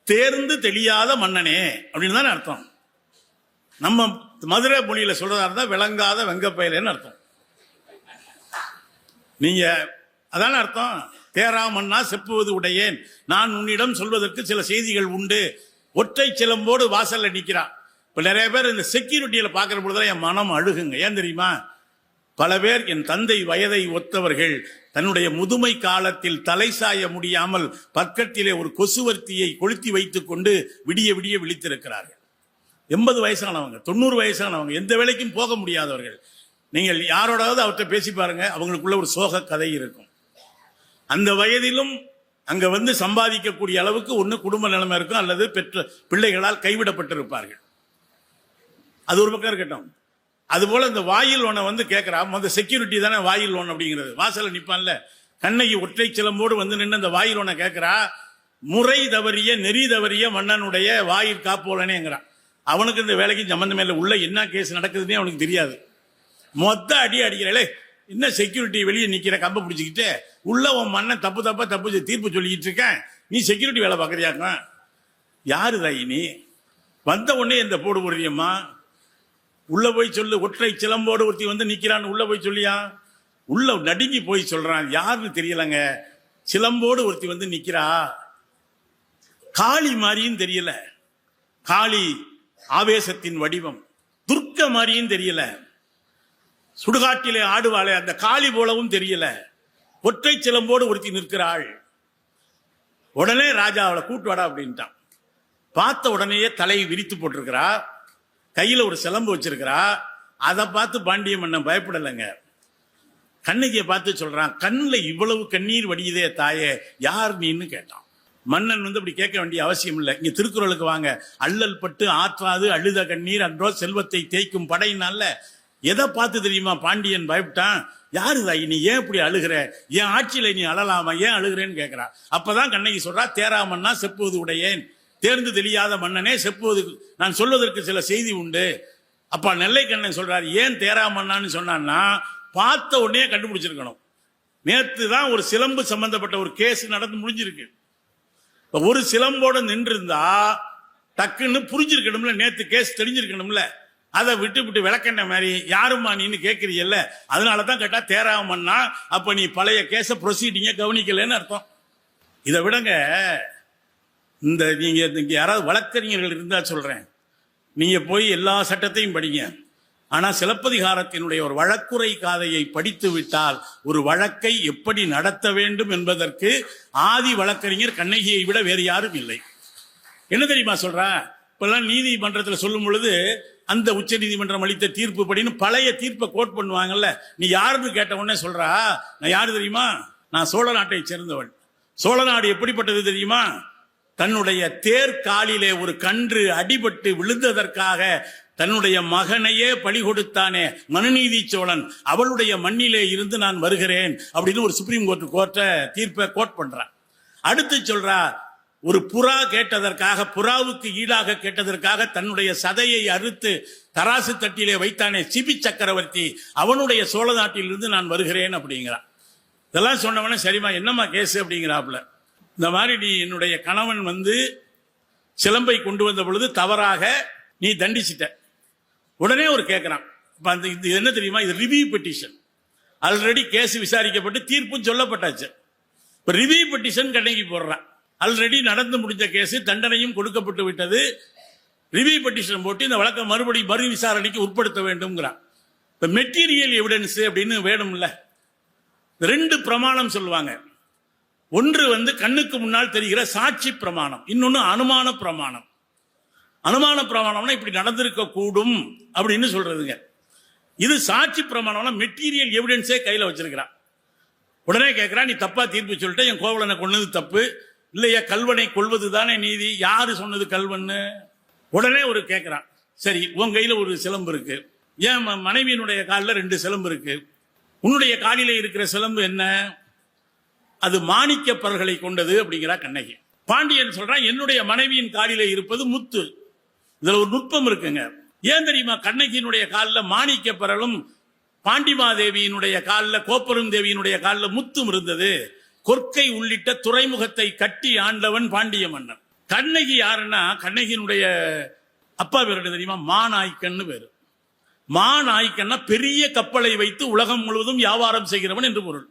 தேர்ந்து தெளியாத மன்னனே அப்படின்னு தானே அர்த்தம். நம்ம மதுரை மொழியில சொல்றதா இருந்தா விளங்காத வெங்கப்பயலேன்னு அர்த்தம். நீங்க அதான அர்த்தம். தேரா மன்னா செப்புவது உடையேன், நான் உன்னிடம் சொல்வதற்கு சில செய்திகள் உண்டு. ஒற்றை சிலம்போடு வாசல்ல நிக்கிறான். இப்ப நிறைய பேர் இந்த செக்யூரிட்டியில பாக்குற பொழுதுதான் என் மனம் அழுகுங்க. ஏன் தெரியுமா? பல பேர் என் தந்தை வயதை ஒத்தவர்கள் தன்னுடைய முதுமை காலத்தில் தலை சாய முடியாமல் பக்கத்திலே ஒரு கொசுவர்த்தியை கொளுத்தி வைத்துக் கொண்டு விடிய விடிய விழித்திருக்கிறார்கள். 80 வயசானவங்க, 90 வயசானவங்க, எந்த வேலைக்கும் போக முடியாதவர்கள். நீங்கள் யாரோடாவது அவர்கிட்ட பேசி பாருங்க, அவங்களுக்குள்ள ஒரு சோக கதை இருக்கும். அந்த வயதிலும் அங்க சம்பாதிக்கக்கூடிய அளவுக்கு ஒண்ணு குடும்ப நிலைமை இருக்கும், அல்லது பெற்ற பிள்ளைகளால் கைவிடப்பட்டிருப்பார்கள். அது ஒரு பக்கம் இருக்கட்டும். அதுபோல இந்த வாயில் லோனை கேட்கிறா. செக்யூரிட்டி தானே வாயில் லோன் அப்படிங்கிறது. வாசல்ல நிப்பான்ல, கண்ணகி ஒற்றை சிலம்போடு நின்று அந்த வாயில் லோனை கேட்கிறா. முறை தவறிய நெறி தவறிய மன்னனுடைய வாயில் காப்போலனேங்கிறான். அவனுக்கு இந்த வேலைக்கு சம்பந்தமே இல்லை. உள்ள என்ன கேஸ் நடக்குதுன்னே அவனுக்கு தெரியாது. மொத்த அடிக்கிறே, என்ன செக்யூரிட்டி வெளியே நிக்கிற கம்ப பிடிச்சிக்கிட்டு உள்ள உன் மன்னன் தப்பு தீர்ப்பு சொல்லிக்கிட்டு இருக்கேன், நீ செக்யூரிட்டி வேலை பார்க்கறியாக்க? யாரு தாயி நீ? வந்த உடனே இந்த போடு போடுறியம்மா, உள்ள போய் சொல்லு. ஒற்றை சிலம்போடு ஒருத்தி நிக்கிறான்னு உள்ள போய் சொல்லியா? உள்ள நடுங்கி போய் சொல்றான். யாருன்னு தெரியலங்க, சிலம்போடு ஒருத்தி நிக்கிறா. காளி மாதிரியும் தெரியல, காளி ஆவேசத்தின் வடிவம். துர்க்க மாதிரியும் தெரியல, சுடுகாட்டிலே ஆடுவாளே அந்த காளி போலவும் தெரியல. ஒற்றை சிலம்போடு ஒருத்தி நிற்கிறாள். உடனே ராஜா அவளை கூட்டு வாடா அப்படின்ட்டான். பார்த்த உடனேயே தலையை விரித்து போட்டிருக்கிறா, கையில ஒரு சிலம்பு வச்சிருக்கிறா. அதை பார்த்து பாண்டிய மன்னன் பயப்படலைங்க. கண்ணகியை பார்த்து சொல்றான், கண்ணுல இவ்வளவு கண்ணீர் வடியுதே தாயே, யார் நீன்னு கேட்டான். மன்னன் அப்படி கேட்க வேண்டிய அவசியம் இல்லை. இங்க திருக்குறளுக்கு வாங்க. அல்லல் பட்டு ஆற்றாது அழுத கண்ணீர் அன்றோ செல்வத்தை தேய்க்கும் படையினால எதை பார்த்து தெரியுமா பாண்டியன் பயப்பட்டான்? யாரு தாய் நீ ஏன் இப்படி அழுகிற, என் ஆட்சியில நீ அழலாமா, ஏன் அழுகிறேன்னு கேட்கிறா. அப்பதான் கண்ணகி சொல்றா, தேராமன்னா செப்புவது உடையேன், தேர்ந்து தெரியாத மன்னனே செப்புவது, நான் சொல்வதற்கு சில செய்தி உண்டு. அப்பா நெல்லை கண்ணன் சொல்றாரு, ஏன் தேராமன்னான்னு சொன்னான்னா பார்த்த உடனே கண்டுபிடிச்சிருக்கணும். நேற்று தான் ஒரு சிலம்பு சம்பந்தப்பட்ட ஒரு கேஸ் நடந்து முடிஞ்சிருக்கு. ஒரு சிலம்போட நின்று இருந்தா டக்குன்னு புரிஞ்சிருக்கணும்ல, நேற்று கேஸ் தெரிஞ்சிருக்கணும்ல. அதை விட்டு விளக்கண்ண மாதிரி யாருமா நீன்னு கேட்கறீல்ல, அதனாலதான் கேட்டா தேராமன்னா அப்ப நீ பழைய கேஸ ப்ரொசீடிங்க கவனிக்கலன்னு அர்த்தம். இதை விடங்க, இந்த நீங்க யாராவது வழக்கறிஞர்கள் இருந்தா சொல்றேன், நீங்க போய் எல்லா சட்டத்தையும் படிங்க. ஆனா சிலப்பதிகாரத்தினுடைய ஒரு வழக்குரை காதையை படித்து விட்டால் ஒரு வழக்கை எப்படி நடத்த வேண்டும் என்பதற்கு ஆதி வழக்கறிஞர் கண்ணகியை விட வேறு யாரும் இல்லை. என்ன தெரியுமா சொல்றா? இப்பெல்லாம் நீதிமன்றத்தில் சொல்லும் பொழுது அந்த உச்ச நீதிமன்றம் அளித்த தீர்ப்பு படின்னு பழைய தீர்ப்பை கோட் பண்ணுவாங்கல்ல. நீ யாருன்னு கேட்ட உடனே சொல்றா, நான் யாரு தெரியுமா, நான் சோழ நாட்டை சேர்ந்தவன். சோழ நாடு எப்படிப்பட்டது தெரியுமா? தன்னுடைய தேர்காலிலே ஒரு கன்று அடிபட்டு விழுந்ததற்காக தன்னுடைய மகனையே பலி கொடுத்தானே மனுநீதி சோழன், அவளுடைய மண்ணிலே இருந்து நான் வருகிறேன் அப்படின்னு ஒரு சுப்ரீம் கோர்ட் தீர்ப்பை கோட் பண்றான். அடுத்து சொல்றா, ஒரு புறா கேட்டதற்காக, புறாவுக்கு ஈடாக கேட்டதற்காக தன்னுடைய சதையை அறுத்து தராசு தட்டிலே வைத்தானே சிபி சக்கரவர்த்தி, அவனுடைய சோழ நாட்டில் இருந்து நான் வருகிறேன் அப்படிங்கிறான். இதெல்லாம் சொன்னவனே சரிமா என்னம்மா கேஸ் அப்படிங்கிறாப்புல. இந்த மாதிரி நீ என்னுடைய கணவன் சிலம்பை கொண்டு வந்த பொழுது தவறாக நீ தண்டிச்சிட்ட. உடனே ஒரு கேட்கிறான், இது என்ன தெரியுமா, இது ரிவ்யூ பெட்டிஷன். ஆல்ரெடி கேஸ் விசாரிக்கப்பட்டு தீர்ப்பும் சொல்லப்பட்டாச்சு. இப்ப ரிவ்யூ பெட்டிஷன் கண்ணகி போடுறான். ஆல்ரெடி நடந்து முடிஞ்ச கேஸ், தண்டனையும் கொடுக்கப்பட்டு விட்டது. ரிவ்யூ பெட்டிஷன் போட்டு இந்த வழக்கை மறுபடியும் மறு விசாரணைக்கு உட்படுத்த வேண்டும்ங்கிறான். இப்ப மெட்டீரியல் எவிடன்ஸ் அப்படின்னு வேணும்ல. ரெண்டு பிரமாணம் சொல்லுவாங்க. ஒன்று கண்ணுக்கு முன்னால் தெரிகிற சாட்சி பிரமாணம், இன்னொன்னு அனுமான பிரமாணம். அனுமான பிரமாணம்னா இப்படி நடந்திருக்க கூடும் அப்படின்னு சொல்றதுங்க. இது சாட்சி பிரமாணம்னா மெட்டீரியல் எவிடன்ஸே கையில வச்சிருக்கிறான். உடனே கேட்கிறான், நீ தப்பா தீர்ப்பு சொல்லிட்ட, என் கோவலனை கொன்னது தப்பு இல்லையா, கல்வனை கொள்வது தானே நீதி, யாரு சொன்னது கல்வன்னு? உடனே ஒரு கேட்கிறான், சரி உன் கையில ஒரு சிலம்பு இருக்கு, என் மனைவியினுடைய காலில் 2 சிலம்பு இருக்கு, உன்னுடைய காலில இருக்கிற சிலம்பு என்ன? அது மாணிக்க பற்களை கொண்டது அப்படிங்கிறா கண்ணகி. பாண்டியன் சொல்றான், என்னுடைய மனைவியின் காலிலே இருப்பது முத்து. இதுல ஒரு நுட்பம் இருக்குங்க. ஏன் தெரியுமா? கண்ணகியினுடைய காலில் மாணிக்க பரலும், பாண்டிமாதேவியினுடைய காலில், கோப்பரும் தேவியினுடைய காலில் முத்தும் இருந்தது. கொற்கை உள்ளிட்ட துறைமுகத்தை கட்டி ஆண்டவன் பாண்டிய மன்னன். கண்ணகி யாருன்னா, கண்ணகியினுடைய அப்பா பேர் என்ன தெரியுமா? மாநாய்க்கன்னு பேரு. மாநாய்க்கன்னா பெரிய கப்பலை வைத்து உலகம் முழுவதும் வியாபாரம் செய்கிறவன் என்று பொருள்.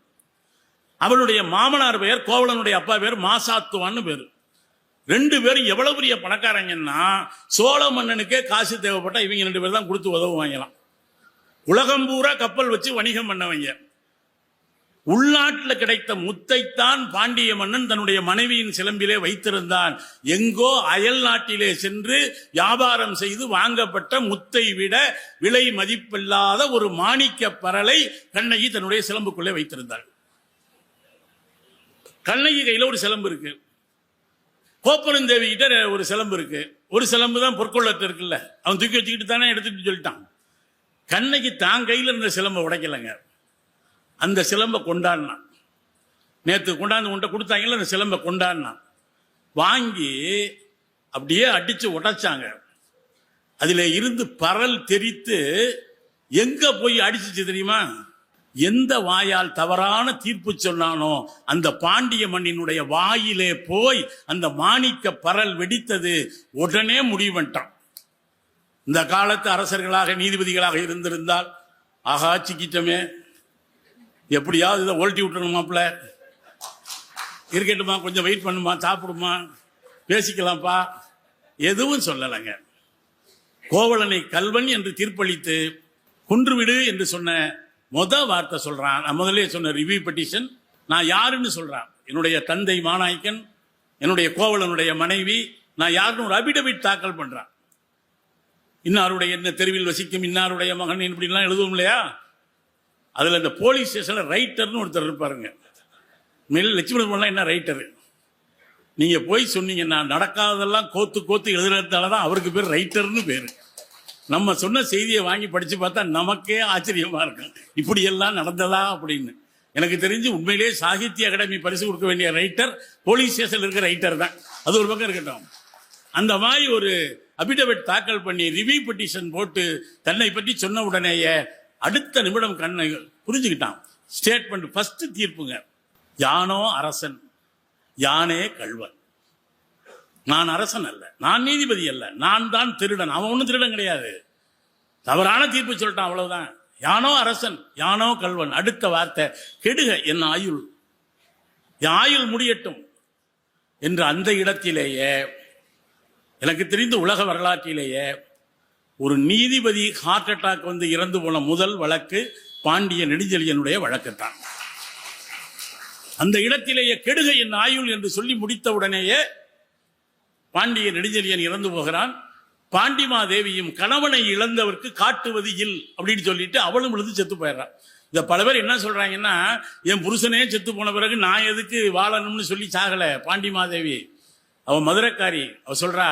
அவளுடைய மாமனார் பெயர், கோவலனுடைய அப்பா பேர் மாசாத்துவான்னு பேரு. 2 பேரும் எவ்வளவு பெரிய பணக்காரங்கன்னா, சோழ மன்னனுக்கே காசு தேவைப்பட்டா இவங்க 2 பேர் தான் கொடுத்து உதவுவாங்களாம். உலகம் பூரா கப்பல் வச்சு வணிகம் பண்ணவங்க. உள்நாட்டில் கிடைத்த முத்தைத்தான் பாண்டிய மன்னன் தன்னுடைய மனைவியின் சிலம்பிலே வைத்திருந்தான். எங்கோ அயல் நாட்டிலே சென்று வியாபாரம் செய்து வாங்கப்பட்ட முத்தை விட விலை மதிப்பில்லாத ஒரு மாணிக்க பரலை கண்ணகி தன்னுடைய சிலம்புக்குள்ளே வைத்திருந்தாள். கண்ணகி கையில ஒரு சிலம்பு இருக்கு, கோப்பரந்தேவி கிட்ட ஒரு சிலம்பு இருக்கு. ஒரு சிலம்பு தான் பொற்கொள்ளத்து இருக்குல்ல, அவன் தூக்கி வச்சுக்கிட்டு தானே எடுத்துட்டு சொல்லிட்டான். கண்ணகி தான் கையில் இருந்த சிலம்பை உடைக்கலைங்க, அந்த சிலம்பை கொண்டாடினான். நேற்று கொண்டாந்து உண்ட கொடுத்தாங்கல்ல, அந்த சிலம்பை கொண்டாடினான். வாங்கி அப்படியே அடிச்சு உடைச்சாங்க. அதுல இருந்து பரல் தெரித்து எங்க போய் அடிச்சுச்சு தெரியுமா? எந்த வாயால் தவறான தீர்ப்பு சொன்னானோ அந்த பாண்டிய மண்ணினுடைய வாயிலே போய் அந்த மாணிக்க பரல் வெடித்தது. உடனே முடிவு பண்ணிட்டான், இந்த காலத்து அரசர்களாக நீதிபதிகளாக இருந்திருந்தால், ஆகா சிக்கிட்டமே, எப்படியாவது இதை ஓல்ட்டி விட்டுணுமாப்ல, இருக்கட்டுமா, கொஞ்சம் வெயிட் பண்ணுமா, சாப்பிடுமா, பேசிக்கலாம்ப்பா, எதுவும் சொல்லலைங்க. கோவலனை கல்வன் என்று தீர்ப்பளித்து கொன்றுவிடு என்று சொன்ன வார்த்தை சொல்றான். நான் முதலே சொன்ன ரிவ்யூ பெட்டிஷன், நான் யாருன்னு சொல்றான். என்னுடைய தந்தை மாநாய்க்கன், என்னுடைய கோவலனுடைய மனைவி, நான் யாருன்னு ஒரு அபிடவிட் தாக்கல் பண்றான். இன்னாருடைய என்ன தெருவில் வசிக்கும் இன்னாருடைய மகன் இப்படிலாம் எழுதுவோம் இல்லையா? அதுல இந்த போலீஸ் ஸ்டேஷன்ல ரைட்டர்னு ஒருத்தர் இருப்பாருங்க. மேல லட்சுமணன் என்ன ரைட்டரு, நீங்க போய் சொன்னீங்கன்னா நடக்காததெல்லாம் கோத்து கோத்து எழுதுறதுனாலதான் அவருக்கு பேர் ரைட்டர்னு பேரு. நம்ம சொன்ன செய்தியை வாங்கி படிச்சு பார்த்தா நமக்கே ஆச்சரியமா இருக்கும், இப்படி எல்லாம் நடந்ததா அப்படின்னு. எனக்கு தெரிஞ்சு உண்மையிலேயே சாகித்ய அகாடமி பரிசு கொடுக்க வேண்டிய ரைட்டர் போலீஸ் ஸ்டேஷன்ல இருக்கிற ரைட்டர் தான். அது ஒரு பக்கம் இருக்கட்டும். அந்த மாதிரி ஒரு அபிடவிட் தாக்கல் பண்ணி ரிவ்யூ பெட்டிஷன் போட்டு தன்னை பற்றி சொன்ன உடனேயே அடுத்த நிமிடம் கண்ணை புரிஞ்சுக்கிட்டான். ஸ்டேட்மெண்ட் ஃபர்ஸ்ட் தீர்ப்புங்க, யானோ அரசன் யானே கள்வன். நான் அரசன் அல்ல, நான் நீதிபதி அல்ல, நான் தான் திருடன். அவன் ஒன்றும் திருடன் கிடையாது, தவறான தீர்ப்பு சொல்லிட்டான், அவ்வளவுதான். யானோ அரசன் யானோ கள்வன். அடுத்த வார்த்தை, கெடுக என் ஆயுள், என் ஆயுள் முடியட்டும் என்று. அந்த இடத்திலேயே எனக்கு தெரிந்த உலக வரலாற்றிலேயே ஒரு நீதிபதி ஹார்ட் அட்டாக் வந்து இறந்து போன முதல் வழக்கு பாண்டிய நெடுஞ்செழியனுடைய வழக்குத்தான். அந்த இடத்திலேயே கெடுக என் ஆயுள் என்று சொல்லி முடித்த உடனேயே பாண்டிய நெடுஞ்செழியன் இறந்து போகிறான். பாண்டிமாதேவியும் கணவனை இழந்தவருக்கு காட்டுவது இல் அப்படின்னு சொல்லிட்டு அவளும் விழுந்து செத்து போயிடுறான். இத பல பேர் என்ன சொல்றாங்கன்னா, என் புருஷனே செத்து போன பிறகு நான் எதுக்கு வாழணும்னு சொல்லி சாகல பாண்டிமாதேவி. அவ மதுரைக்காரி. அவ சொல்றா,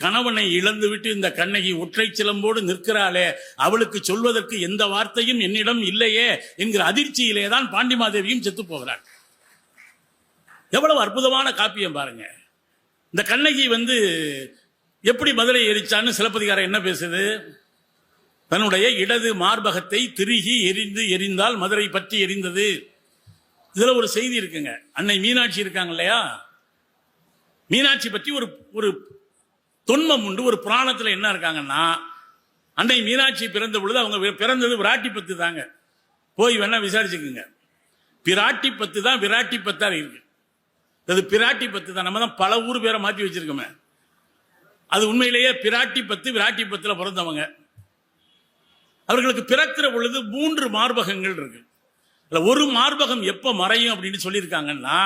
கணவனை இழந்து விட்டு இந்த கண்ணகி ஒற்றை சிலம்போடு நிற்கிறாளே, அவளுக்கு சொல்வதற்கு எந்த வார்த்தையும் என்னிடம் இல்லையே என்கிற அதிர்ச்சியிலே தான் பாண்டிமாதேவியும் செத்து போகிறாள். எவ்வளவு அற்புதமான காப்பியம் பாருங்க. இந்த கண்ணகி வந்து எப்படி மதுரை எரிச்சான்னு சிலப்பதிகாரம் என்ன பேசுது? தன்னுடைய இடது மார்பகத்தை திருகி எரிந்தால் மதுரை பற்றி எரிந்தது. இதுல ஒரு செய்தி இருக்குங்க. அன்னை மீனாட்சி இருக்காங்க இல்லையா, மீனாட்சி பற்றி ஒரு தொன்மம் உண்டு. ஒரு புராணத்துல என்ன இருக்காங்கன்னா, அன்னை மீனாட்சி பிறந்த பொழுது அவங்க பிறந்தது விராட்டி பத்து தாங்க. போய் வேணா விசாரிச்சுக்குங்க. பிராட்டி பத்து தான் விராட்டி பத்தா இருக்கு. அது பிராட்டி பத்து தான். நம்ம தான் பல ஊர் பேரை மாற்றி வச்சிருக்கோமே. அது உண்மையிலேயே பிராட்டி பத்து விராட்டி பத்துல பிறந்தவங்க. அவர்களுக்கு பிறக்கிற பொழுது 3 மார்பகங்கள் இருக்கு. ஒரு மார்பகம் எப்ப மறையும் அப்படின்னு சொல்லியிருக்காங்கன்னா,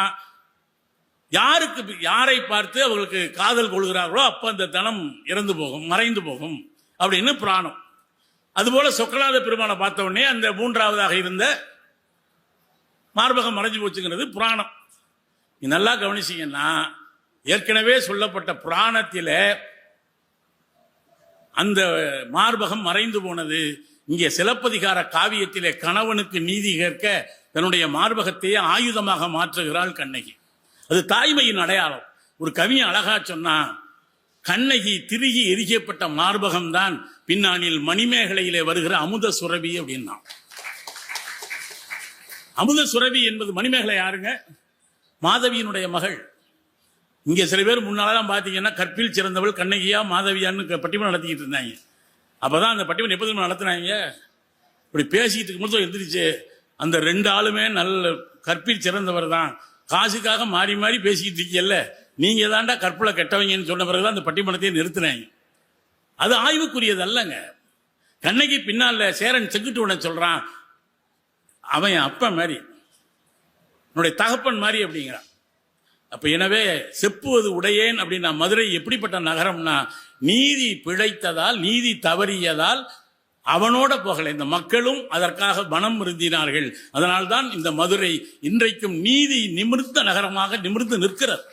யாரை பார்த்து அவர்களுக்கு காதல் கொள்கிறார்களோ அப்ப அந்த தனம் இறந்து போகும், மறைந்து போகும் அப்படின்னு புராணம். அதுபோல சொக்கநாத பெருமானை பார்த்த உடனே அந்த 3ஆவதாக இருந்த மார்பகம் மறைஞ்சு போச்சுங்கிறது புராணம். நீ நல்லா கவனிச்சீங்கன்னா, ஏற்கனவே சொல்லப்பட்ட புராணத்தில அந்த மார்பகம் மறைந்து போனது. இங்கே சிலப்பதிகார காவியத்திலே கணவனுக்கு நீதி கேட்க தன்னுடைய மார்பகத்தையே ஆயுதமாக மாற்றுகிறாள் கண்ணகி. அது தாய்மையின் அடையாளம். ஒரு கவிஞன் அழகா சொன்னா, கண்ணகி திருகி எரிக்கப்பட்ட மார்பகம் தான் பின்னாளில் மணிமேகலையிலே வருகிற அமுத சுரபி அப்படின்னா. அமுத சுரபி என்பது மணிமேகலை யாருங்க? மாதவியினுடைய மகள். இங்க சில பேர் முன்னாலாம் பாத்தீங்கன்னா கற்பில் சிறந்தவள் கண்ணகியா மாதவியான்னு பட்டிமன்றம் நடத்திக்கிட்டு இருந்தாங்க. அப்பதான் அந்த பட்டிமன்றம் எப்போது நடத்தினாங்க, இப்படி பேசிக்கிட்டு இருக்கும்போது எந்திரிச்சு, அந்த 2 ஆளுமே நல்ல கற்பில் சிறந்தவர் தான், காசுக்காக மாறி மாறி பேசிக்கிட்டு இருக்கீங்கல்ல, நீங்க தாண்டா கற்புல கெட்டவங்கன்னு சொன்ன பிறகுதான் அந்த பட்டிமன்றத்தையே நிறுத்தினாங்க. அது ஆய்வுக்குரியது அல்லங்க. கண்ணகி பின்னால சேரன் செங்குட்டு உடனே சொல்றான், அவன் அப்ப மாதிரி என்னுடைய தகப்பன் மாதிரி அப்படிங்கிறான். அப்ப எனவே செப்புவது உடையேன் அப்படின்னா மதுரை எப்படிப்பட்ட நகரம்னா, நீதி பிழைத்ததால் நீதி தவறியதால் அவனோட போகல, இந்த மக்களும் அதற்காக மனம் இருந்தினார்கள். அதனால்தான் இந்த மதுரை இன்றைக்கும் நீதி நிமிர்ந்த நகரமாக நிமிர்ந்து நிற்கிறது.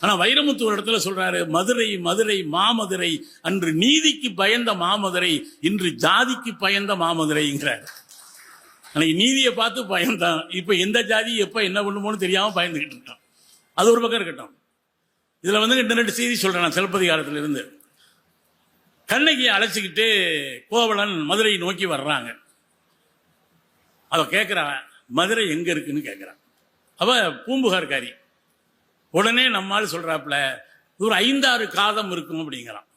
ஆனா வைரமுத்து ஒரு இடத்துல சொல்றாரு, மதுரை மதுரை மாமதுரை, அன்று நீதிக்கு பயந்த மாமதுரை, இன்று ஜாதிக்கு பயந்த மாமதுரைங்கிறார். அன்னைக்கு நீதியை பார்த்து பயந்தான், இப்ப எந்த ஜாதி எப்ப என்ன பண்ணுமோன்னு தெரியாம பயந்துகிட்டு இருக்கான். அது ஒரு பக்கம் இருக்கட்டும். இதுல வந்து 2 செய்தி சொல்றேன் சிலப்பதிகாரத்துல இருந்து. கண்ணகியை அழைச்சிக்கிட்டு கோவலன் மதுரை நோக்கி வர்றாங்க. அவ கேட்கிறா, மதுரை எங்க இருக்குன்னு கேட்கிறான். அவ பூம்புகார்காரி. உடனே நம்மால் சொல்றாப்புல, ஒரு 5-6 காதம் இருக்கும் அப்படிங்கிறான்.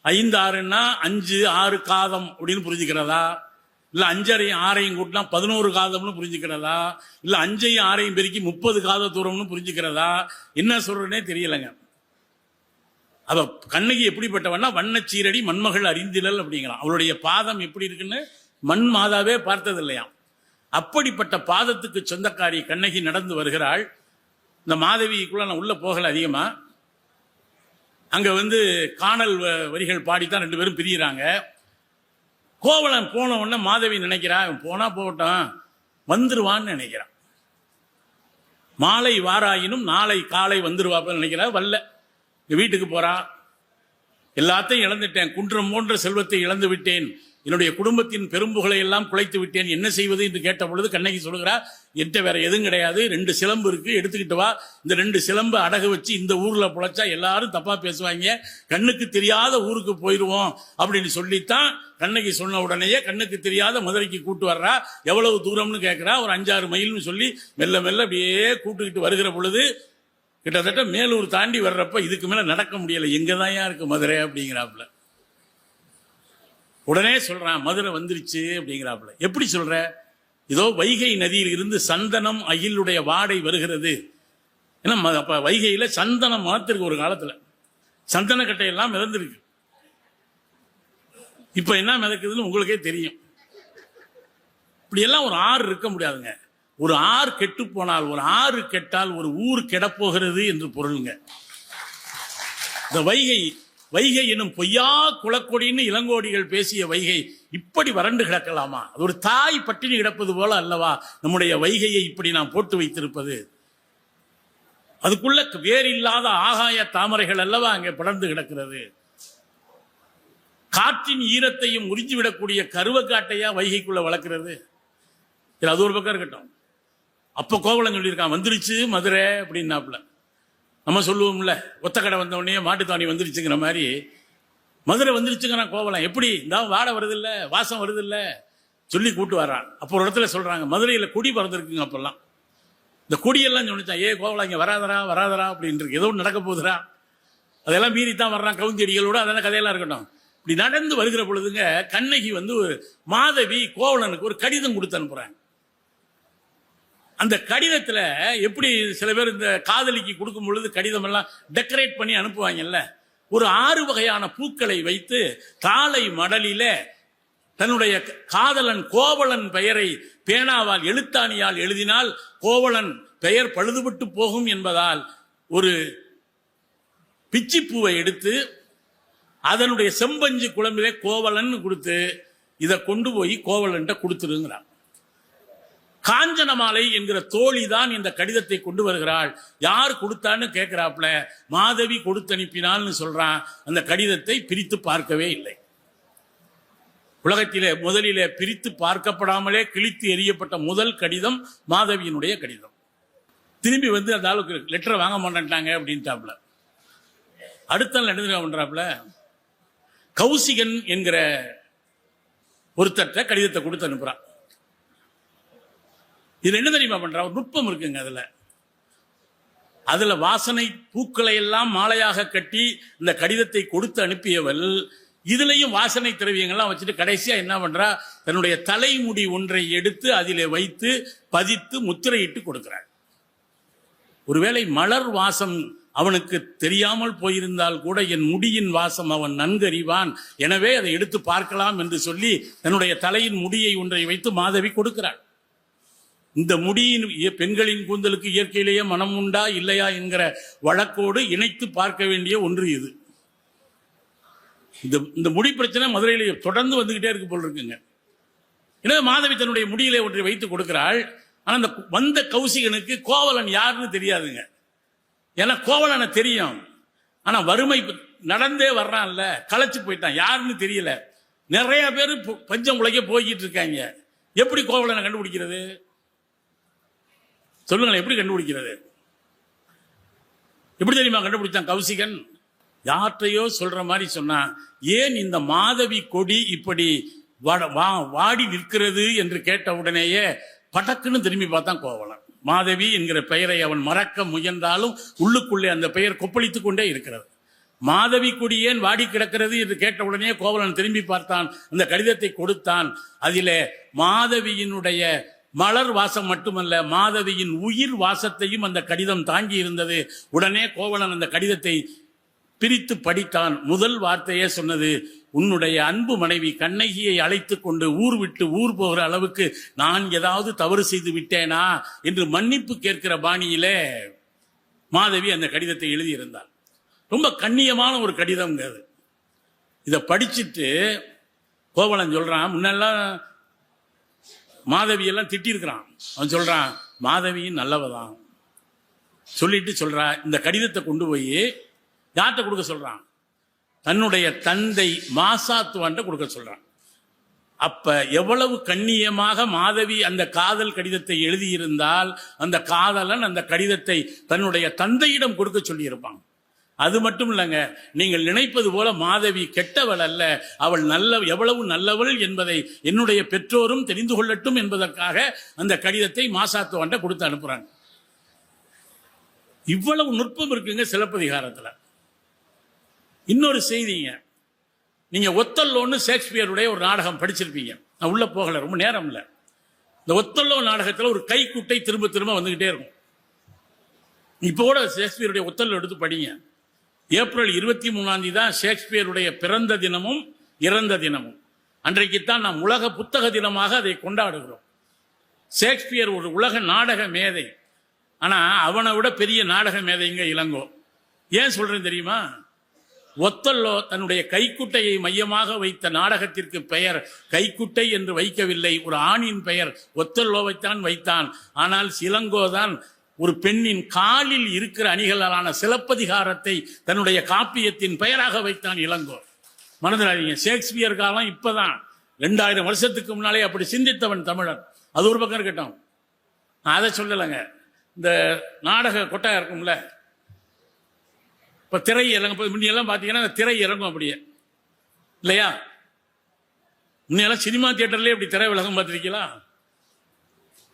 5-6ன்னா 5-6 காதம் அப்படின்னு புரிஞ்சுக்கிறதா, இல்ல 5-6 கூட்டினா 11 காதம்னு புரிஞ்சுக்கிறதா, இல்ல 5-6 பெருக்கி 30 காத தூரம்னு புரிஞ்சுக்கிறதா, என்ன சொல்றேன்னே தெரியலங்க. அவ கண்ணகி எப்படிப்பட்டவன்னா, வண்ணச்சீரடி மண்மகள் அறிந்திலல் அப்படிங்கிறான். அவளுடைய பாதம் எப்படி இருக்குன்னு மண் மாதாவே பார்த்தது இல்லையா. அப்படிப்பட்ட பாதத்துக்கு சொந்தக்காரி கண்ணகி நடந்து வருகிறாள். இந்த மாதவிக்குள்ள நான் உள்ள போகல அதிகமா. அங்க வந்து காணல் வரிகள் பாடித்தான் 2 பேரும் பிரிகிறாங்க. கோவலன் போன உடனே மாதவி நினைக்கிறான், போனா போகட்டும், வந்துருவான்னு நினைக்கிறான். மாலை வாராயினும் நாளை காலை வந்துருவாப்ப நினைக்கிறா. வல்ல வீட்டுக்கு போறா. எல்லாத்தையும் இழந்துட்டேன், குன்றம் போன்ற செல்வத்தை இழந்து விட்டேன், என்னுடைய குடும்பத்தின் பெரும்புகளை எல்லாம் குலைத்து விட்டேன், என்ன செய்வது என்று கேட்ட பொழுது கண்ணகி சொல்கிறார், என்கிட்ட வேற எதுவும் கிடையாது, 2 சிலம்பு இருக்கு, எடுத்துக்கிட்டு வா, இந்த 2 சிலம்பு அடகு வச்சு இந்த ஊர்ல புழைச்சா எல்லாரும் தப்பா பேசுவாங்க, கண்ணுக்கு தெரியாத ஊருக்கு போயிடுவோம் அப்படின்னு சொல்லித்தான் கண்ணகி சொன்ன உடனேயே கண்ணுக்கு தெரியாத மதுரைக்கு கூட்டு வர்றா. எவ்வளவு தூரம்னு கேட்கிறா. ஒரு 5-6 மைல்னு சொல்லி மெல்ல மெல்ல அப்படியே கூட்டுக்கிட்டு வருகிற பொழுது கிட்டத்தட்ட மேலூர் தாண்டி வர்றப்ப இதுக்கு மேல நடக்க முடியல, எங்கதான் இருக்கு மதுரை அப்படிங்கிறாப்புல. உடனே சொல்றான் மதுரை வந்துருச்சு அப்படிங்கிறாப்புல. எப்படி சொல்ற? இதோ வைகை நதியில் இருந்து சந்தனம் அகிலுடைய வாடை வருகிறது. ஏன்னா அப்ப வைகையில சந்தனம் மரத்திற்கு ஒரு காலத்துல சந்தன கட்டையெல்லாம் மிதந்திருக்கு. இப்ப என்ன மிதக்குதுன்னு உங்களுக்கே தெரியும். இப்படி எல்லாம் ஒரு ஆறு இருக்க முடியாதுங்க. ஒரு ஆறு கெட்டு போனால், ஒரு ஆறு கெட்டால் ஒரு ஊர் கெடப்போகிறது என்று பொருளுங்க. இந்த வைகை எனும் பொய்யா குளக்கொடின்னு இளங்கோடிகள் பேசிய வைகை இப்படி வறண்டு கிடக்கலாமா? அது ஒரு தாய் பட்டினி கிடப்பது போல அல்லவா நம்முடைய வைகையை இப்படி நாம் போட்டு வைத்திருப்பது? அதுக்குள்ள வேறில்லாத ஆகாய தாமரைகள் அல்லவா அங்கே படர்ந்து கிடக்கிறது. காற்றின் ஈரத்தையும் உறிஞ்சிவிடக்கூடிய கருவக்காட்டையா வைகைக்குள்ள வளர்க்கிறது. அது ஒரு பக்கம் இருக்கட்டும். அப்ப கோவலன் சொல்லியிருக்கான் வந்துருச்சு மதுரை அப்படின்னாப்புல. நம்ம சொல்லுவோம்ல, ஒத்த கடை வந்த உடனே மாட்டுத்தாணி வந்துருச்சுங்கிற மாதிரி மதுரை வந்துருச்சுங்கிறான் கோவலன். எப்படி இந்த வாடை வருது இல்ல, வாசம் வருது இல்ல சொல்லி கூட்டு வர்றான். அப்போ ஒரு இடத்துல சொல்றாங்க மதுரையில கொடி பறந்துருக்குங்க. அப்பெல்லாம் இந்த கொடியெல்லாம் சொன்னிச்சான், கோவலா இங்க வராதரா அப்படின்னு இருக்கு, ஏதோ நடக்க போகுதுரா. அதெல்லாம் மீறித்தான் வர்றான் கவுந்தடிகளோட. அதெல்லாம் கதையெல்லாம் இருக்கட்டும். இப்படி நடந்து வருகிற பொழுதுங்க கண்ணகி மாதவி கோவலனுக்கு ஒரு கடிதம் கொடுத்து அனுப்புறாங்க. அந்த கடிதத்துல எப்படி சில பேர் இந்த காதலிக்கு கொடுக்கும் பொழுது கடிதம் எல்லாம் டெக்கரேட் பண்ணி அனுப்புவாங்கல்ல, ஒரு 6 வகையான பூக்களை வைத்து தாளை மடலில தன்னுடைய காதலன் கோவலன் பெயரை பேனாவால் எழுத்தாணியால் எழுதினால் கோவலன் பெயர் பழுதுபட்டு போகும் என்பதால் ஒரு பிச்சிப்பூவை எடுத்து அதனுடைய செம்பஞ்சு குழம்பிலே கோவலன் கொடுத்து இதை கொண்டு போய் கோவலன்ட்ட கொடுத்துருங்கிறான். காஞ்சனமாலை என்கிற தோழி தான் இந்த கடிதத்தை கொண்டு வருகிறாள். யார் கொடுத்தான்னு கேட்கிறாப்ல. மாதவி கொடுத்து அனுப்பினால்னு சொல்றான். அந்த கடிதத்தை பிரித்து பார்க்கவே இல்லை. உலகத்திலே முதலிலே பிரித்து பார்க்கப்படாமலே கிழித்து எறியப்பட்ட முதல் கடிதம் மாதவியினுடைய கடிதம். திரும்பி அந்த ஆளுக்கு லெட்டர் வாங்க மாட்டாங்க அப்படின்ட்டாப்ல. அடுத்த நாள் என்ன பண்றாப்ல, கௌசிகன் என்கிற ஒருத்தட்ட கடிதத்தை கொடுத்து அனுப்புறான். இது என்ன தெரியுமா பண்றா? ஒரு நுட்பம் இருக்குங்க. அதுல வாசனை பூக்களை எல்லாம் மாலையாக கட்டி இந்த கடிதத்தை கொடுத்து அனுப்பியவள் இதுலயும் வாசனை திரவியங்கள்லாம் வச்சுட்டு கடைசியா என்ன பண்றா, தன்னுடைய தலைமுடி ஒன்றை எடுத்து அதிலே வைத்து பதித்து முத்திரையிட்டு கொடுக்கிறாள். ஒருவேளை மலர் வாசம் அவனுக்கு தெரியாமல் போயிருந்தால் கூட என் முடியின் வாசம் அவன் நன்கறிவான், எனவே அதை எடுத்து பார்க்கலாம் என்று சொல்லி தன்னுடைய தலையின் முடியை ஒன்றை வைத்து மாதவி கொடுக்கிறாள். இந்த முடியின் பெண்களின் கூந்தலுக்கு இயற்கையிலேயே மனம் உண்டா இல்லையா என்கிற வழக்கோடு இணைத்து பார்க்க வேண்டிய ஒன்று இது. இந்த முடி பிரச்சனை மதுரையிலேயே தொடர்ந்து வந்துகிட்டே இருக்கு போல் இருக்குங்க. எனவே மாதவி தன்னுடைய முடியிலே ஒன்றை வைத்து கொடுக்கிறாள். ஆனா அந்த வந்த கௌசிகனுக்கு கோவலன் யாருன்னு தெரியாதுங்க. ஏன்னா கோவலனை தெரியும், ஆனா வறுமை நடந்தே வர்றான்ல, களைச்சு போயிட்டான், யாருன்னு தெரியல. நிறைய பேர் பஞ்சம் உழைக்க போய்கிட்டு இருக்காங்க. எப்படி கோவலனை கண்டுபிடிக்கிறது சொல்லுங்களேன்? எப்படி கண்டுபிடிக்கிறது? எப்படி தெரியுமா கண்டுபிடிச்சான் கௌசிகன்? யார்கிட்டையோ சொல்ற மாதிரி சொன்னான். ஏன் இந்த மாதவி கொடி இப்படி வாடி நிற்கிறது என்று கேட்ட உடனேயே பட்டக்குன்னு திரும்பி பார்த்தான் கோவலன். மாதவி என்கிற பெயரை அவன் மறக்க முயன்றாலும் உள்ளுக்குள்ளே அந்த பெயர் கொப்பளித்துக் கொண்டே இருக்கிறது. மாதவி கொடி ஏன் வாடி கிடக்கிறது என்று கேட்ட உடனே கோவலன் திரும்பி பார்த்தான், அந்த கடிதத்தை கொடுத்தான். அதிலே மாதவியினுடைய மலர் வாசம் மட்டுமல்ல, மாதவியின் உயிர் வாசத்தையும் அந்த கடிதம் தாங்கி இருந்தது. உடனே கோவலன் அந்த கடிதத்தை பிரித்து படித்தான். முதல் வார்த்தையே சொன்னது, உன்னுடைய அன்பு மனைவி கண்ணகியை அழைத்து கொண்டு ஊர் விட்டு ஊர் போகிற அளவுக்கு நான் ஏதாவது தவறு செய்து விட்டேனா என்று மன்னிப்பு கேட்கிற பாணியிலே மாதவி அந்த கடிதத்தை எழுதியிருந்தார். ரொம்ப கண்ணியமான ஒரு கடிதம் அது. இதை படிச்சுட்டு கோவலன் சொல்றான், முன்னெல்லாம் மாதவியெல்லாம் திட்டிருக்கிறான். அவன் சொல்றான், மாதவியும் நல்லவதான் சொல்லிட்டு சொல்றான், இந்த கடிதத்தை கொண்டு போய் யார்கிட்ட கொடுக்க சொல்றான், தன்னுடைய தந்தை மாசாத்துவான்ட்ட கொடுக்க சொல்றான். அப்ப எவ்வளவு கண்ணியமாக மாதவி அந்த காதல் கடிதத்தை எழுதியிருந்தால் அந்த காதலன் அந்த கடிதத்தை தன்னுடைய தந்தையிடம் கொடுக்க சொல்லி இருப்பான். அது மட்டும் இல்லைங்க, நீங்கள் நினைப்பது போல மாதவி கெட்டவள் அல்ல, அவள் எவ்வளவு நல்லவள் என்பதை என்னுடைய பெற்றோரும் தெரிந்து கொள்ளட்டும் என்பதற்காக அந்த கடிதத்தை மாசாத்துவான்ட்ட கொடுத்து அனுப்புறாங்க. இவ்வளவு நுட்பம் இருக்குங்க சிலப்பதிகாரத்துல. இன்னொரு செய்திங்க, நீங்க ஒத்தல்லோன்னு ஷேக்ஸ்பியருடைய ஒரு நாடகம் படிச்சிருப்பீங்க. நான் உள்ள போகல, ரொம்ப நேரம் இல்லை. இந்த ஒத்தல்லோ நாடகத்தில் ஒரு கைக்குட்டை திரும்ப திரும்ப வந்துகிட்டே இருக்கும். இப்போ கூட ஷேக்ஸ்பியருடைய ஒத்தல்லோ எடுத்து படிங்க. ஏப்ரல் 23 தான் ஷேக்ஸ்பியருடைய பிறந்த தினமும் இறந்த தினமும். அன்றைக்குத்தான் நாம் உலக புத்தக தினமாக அதை கொண்டாடுகிறோம். ஷேக்ஸ்பியர் ஒரு உலக நாடக மேதை. ஆனா அவனை விட பெரிய நாடக மேதைங்க இளங்கோ. ஏன் சொல்றேன் தெரியுமா? ஒத்தல்லோ தன்னுடைய கைக்குட்டையை மையமாக வைத்த நாடகத்திற்கு பெயர் கைக்குட்டை என்று வைக்கவில்லை, ஒரு ஆணின் பெயர் ஒத்தல்லோவைத்தான் வைத்தான். ஆனால் இளங்கோதான் ஒரு பெண்ணின் காலில் இருக்கிற அணிகளான சிலப்பதிகாரத்தை தன்னுடைய காப்பியத்தின் பெயராக வைத்தான் இளங்கோ. மனதிலாதீங்க, ஷேக்ஸ்பியர் காலம் இப்பதான் 2000 வருஷத்துக்கு முன்னாலே அப்படி சிந்தித்தவன் தமிழன். அது ஒரு பக்கம் இருக்கட்டும், நான் அதை சொல்லலைங்க. இந்த நாடக கொட்டை இருக்கும்ல, இப்ப திரை இறங்க முன்னெல்லாம் பாத்தீங்கன்னா திரை இறங்கும் அப்படியே இல்லையா? முன்னெல்லாம் சினிமா தியேட்டர்லயே இப்படி திரை விலகம் பார்த்திருக்கீங்களா?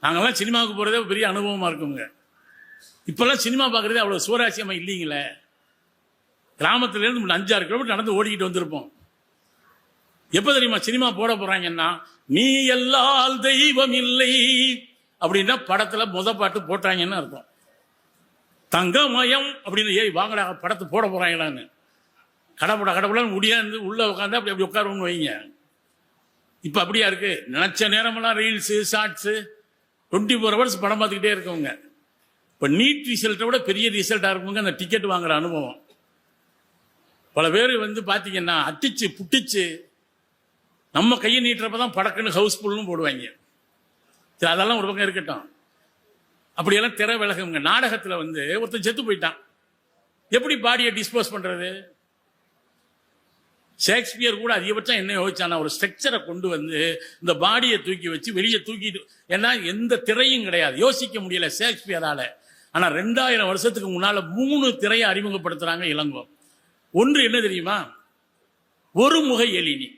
நாங்கெல்லாம் சினிமாவுக்கு போறதே பெரிய அனுபவமா இருக்குங்க. இப்பெல்லாம் சினிமா பார்க்கறதே அவ்வளவு சுவராசியமா இல்லைங்களே. கிராமத்துல இருந்து 5-6 கிலோமீட்டர் நடந்து ஓடிக்கிட்டு வந்திருப்போம். எப்ப தெரியுமா சினிமா போட போறாங்கன்னா, நீ எல்லால் தெய்வம் இல்லை அப்படின்னா படத்துல பாட்டு போட்டாங்கன்னு அர்த்தம். தங்கமயம் அப்படின்னு ஏய் வாங்கடா படத்தை போட போறாங்களான்னு கடப்படான்னு முடியாது உள்ள உட்காந்து அப்படி உட்காருவோம்னு வைங்க. இப்ப அப்படியா இருக்கு? நினைச்ச நேரமெல்லாம் ரீல்ஸ் ஷார்ட்ஸ் 24 ஹவர்ஸ் படம் பார்த்துக்கிட்டே இருக்கவங்க. இப்ப நீட் ரிசல்ட்டை விட பெரிய ரிசல்ட்டா இருக்குங்க அந்த டிக்கெட் வாங்குற அனுபவம். பல பேர் பாத்தீங்கன்னா அட்டிச்சு புட்டிச்சு நம்ம கையை நீட்டுறப்பதான் படக்குன்னு ஹவுஸ்ஃபுல்னு போடுவாங்க. சரி, அதெல்லாம் ஒரு பக்கம் இருக்கட்டும். அப்படியெல்லாம் திரை விலகுங்க. நாடகத்துல ஒருத்தன் செத்து போயிட்டான், எப்படி பாடியை டிஸ்போஸ் பண்றது? ஷேக்ஸ்பியர் கூட அதிகபட்சம் என்ன யோசிச்சானா, ஒரு ஸ்ட்ரக்சரை கொண்டு இந்த பாடியை தூக்கி வச்சு வெளியே தூக்கிட்டு, ஏன்னா எந்த திரையும் கிடையாது, யோசிக்க முடியல ஷேக்ஸ்பியரால. ஆனா 2000 வருஷத்துக்கு முன்னால 3 திரையை அறிமுகப்படுத்துறாங்க இளங்கோ. ஒன்று என்ன தெரியுமா? ஒரு முக எழினி.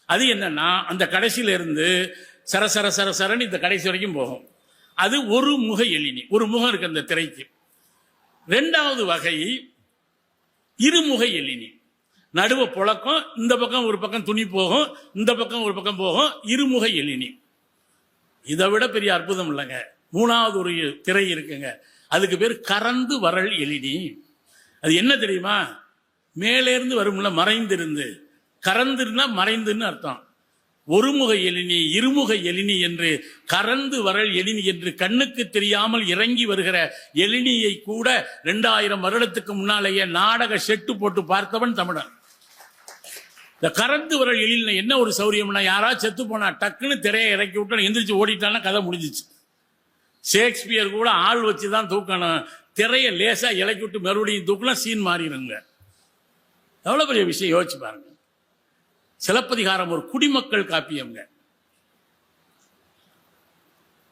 அது என்னன்னா அந்த கடைசியில இருந்து சரசர சரசரன்னு இந்த கடைசி வரைக்கும் போகும். அது ஒரு முக எழினி, ஒரு முகம் இருக்கு அந்த திரைக்கு. 2வது வகை இருமுக எழினி. நடுவ புழக்கம், இந்த பக்கம் ஒரு பக்கம் துணி போகும், இந்த பக்கம் ஒரு பக்கம் போகும், இருமுக எழினி. இதை விட பெரிய அற்புதம் இல்லைங்க. 3வது ஒரு திரை இருக்குங்க, அதுக்கு பேர் கறந்து வரல் எழினி. அது என்ன தெரியுமா? மேலே இருந்து வரும்ல, மறைந்திருந்து. கறந்துன்னா மறைந்துன்னு அர்த்தம். ஒருமுக எழினி இருமுக எழினி என்று கறந்து வரல் எழினி என்று கண்ணுக்கு தெரியாமல் இறங்கி வருகிற எழினியை கூட 2000 வருடத்துக்கு முன்னாலேயே நாடக செட்டு போட்டு பார்த்தவன் தமிழன். இந்த கறந்து வரல் எழில என்ன ஒரு சௌரியம்னா, யாராவது செத்து போனா டக்குன்னு திரையை இறக்கி விட்டு எந்திரிச்சு ஓடிட்டான்னா கதை முடிஞ்சிச்சு. ஷேக்ஸ்பியர் கூட ஆள் வச்சுதான் தூக்கணும், திரையை லேசா இறக்கி விட்டு மறுபடியும் தூக்கலாம், சீன் மாறிடுங்க. எவ்வளவு பெரிய விஷயம் யோசிச்சு பாருங்க. சிலப்பதிகாரம் ஒரு குடிமக்கள் காப்பியம்ங்க.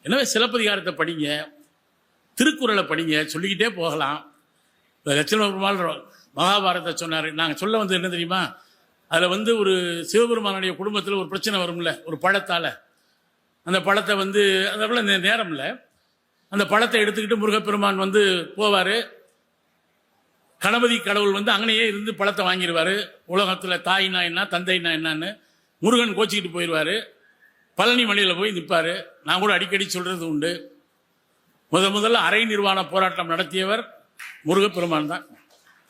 எனவே சிலப்பதிகாரத்தை படிங்க, திருக்குறளை படிங்க, சொல்லிக்கிட்டே போகலாம். லட்சுமண பெருமாள் மகாபாரதத்தை சொன்னாரு. நாங்கள் சொல்ல வந்து என்ன தெரியுமா, அதில் ஒரு சிவபெருமானுடைய குடும்பத்தில் ஒரு பிரச்சனை வரும்ல, ஒரு பழத்தால். அந்த பழத்தை அதெல்லாம் நேரம் இல்லை, அந்த பழத்தை எடுத்துக்கிட்டு முருகப்பெருமான் போவார். கணபதி கடவுள் அங்கனையே இருந்து பழத்தை வாங்கிடுவார். உலகத்தில் தாய்னா என்ன தந்தைனா என்னன்னு முருகன் கோச்சிக்கிட்டு போயிடுவார். பழனி மலையில் போய் நிற்பார். நான் கூட அடிக்கடி சொல்றது உண்டு, முதல்ல அரை நிர்வாண போராட்டம் நடத்தியவர் முருகப்பெருமான் தான்.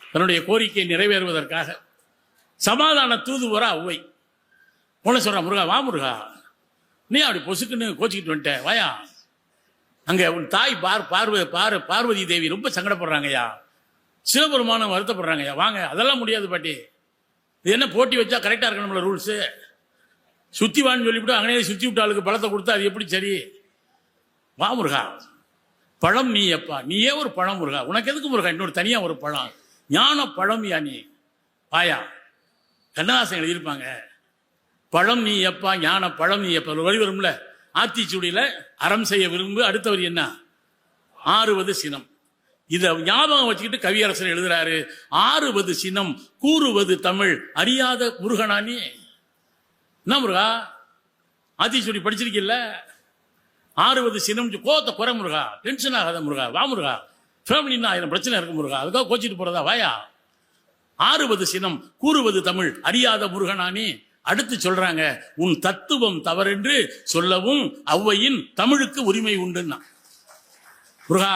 தன்னுடைய கோரிக்கையை நிறைவேறுவதற்காக சமாதான தூதுவரா ஒவ்வை போன சொல்றான், முருகா வா முருகா, நீ அப்படி பொசுக்குன்னு கோச்சிக்கிட்டு வந்துட்ட, வாயா. அங்க உன் தாய் பார்வதி தேவி ரொம்ப சங்கடப்படுறாங்கய்யா, சிவபெருமானம் வருத்தப்படுறாங்கய்யா, வாங்க. அதெல்லாம் முடியாது பாட்டி, இது என்ன போட்டி வச்சா கரெக்டா இருக்கணும்ல ரூல்ஸ். சுத்தி வான்னு சொல்லிவிட்டு அங்கனே சுத்தி விட்டு ஆளுக்கு பழத்தை கொடுத்தா அது எப்படி சரி? வா முருகா, பழம் நீ எப்பா, நீயே ஒரு பழம் முருகா, உனக்கு எதுக்கு முருகா இன்னொரு தனியா ஒரு பழம், ஞான பழம் யா நீ, வாயா. கண்ணதாசன் எழுதியிருப்பாங்க, பழம் நீ எப்பா ஞான பழம் நீ எப்பா வழி வரும்ல, ஆத்திச்சூடியில அறம் செய்ய விரும்பு, அடுத்தவர் என்ன ஆறுவது சினம். இதை ஞாபகம் வச்சுக்கிட்டு கவியரசர் எழுதுறாரு, ஆறுவது சினம் கூறுவது தமிழ் அறியாத முருகனானி. என்ன முருகா, ஆத்திச்சூடி படிச்சிருக்கீல்ல, ஆறுவது சினம் கோத்த குறை முருகா, டென்ஷன் ஆகாத முருகா, வா முருகா, ஃபேமிலின்னா 1000 பிரச்சனை இருக்கு முருகா, அதுக்காக கோச்சிட்டு போறதா வாயா. ஆறுவது சினம் கூறுவது தமிழ் அறியாத முருகனானி. அடுத்து சொல்றாங்க, உன் தத்துவம் தவறென்று சொல்லவும் ஔவையின் தமிழுக்கு உரிமை உண்டுன்னா. முருகா,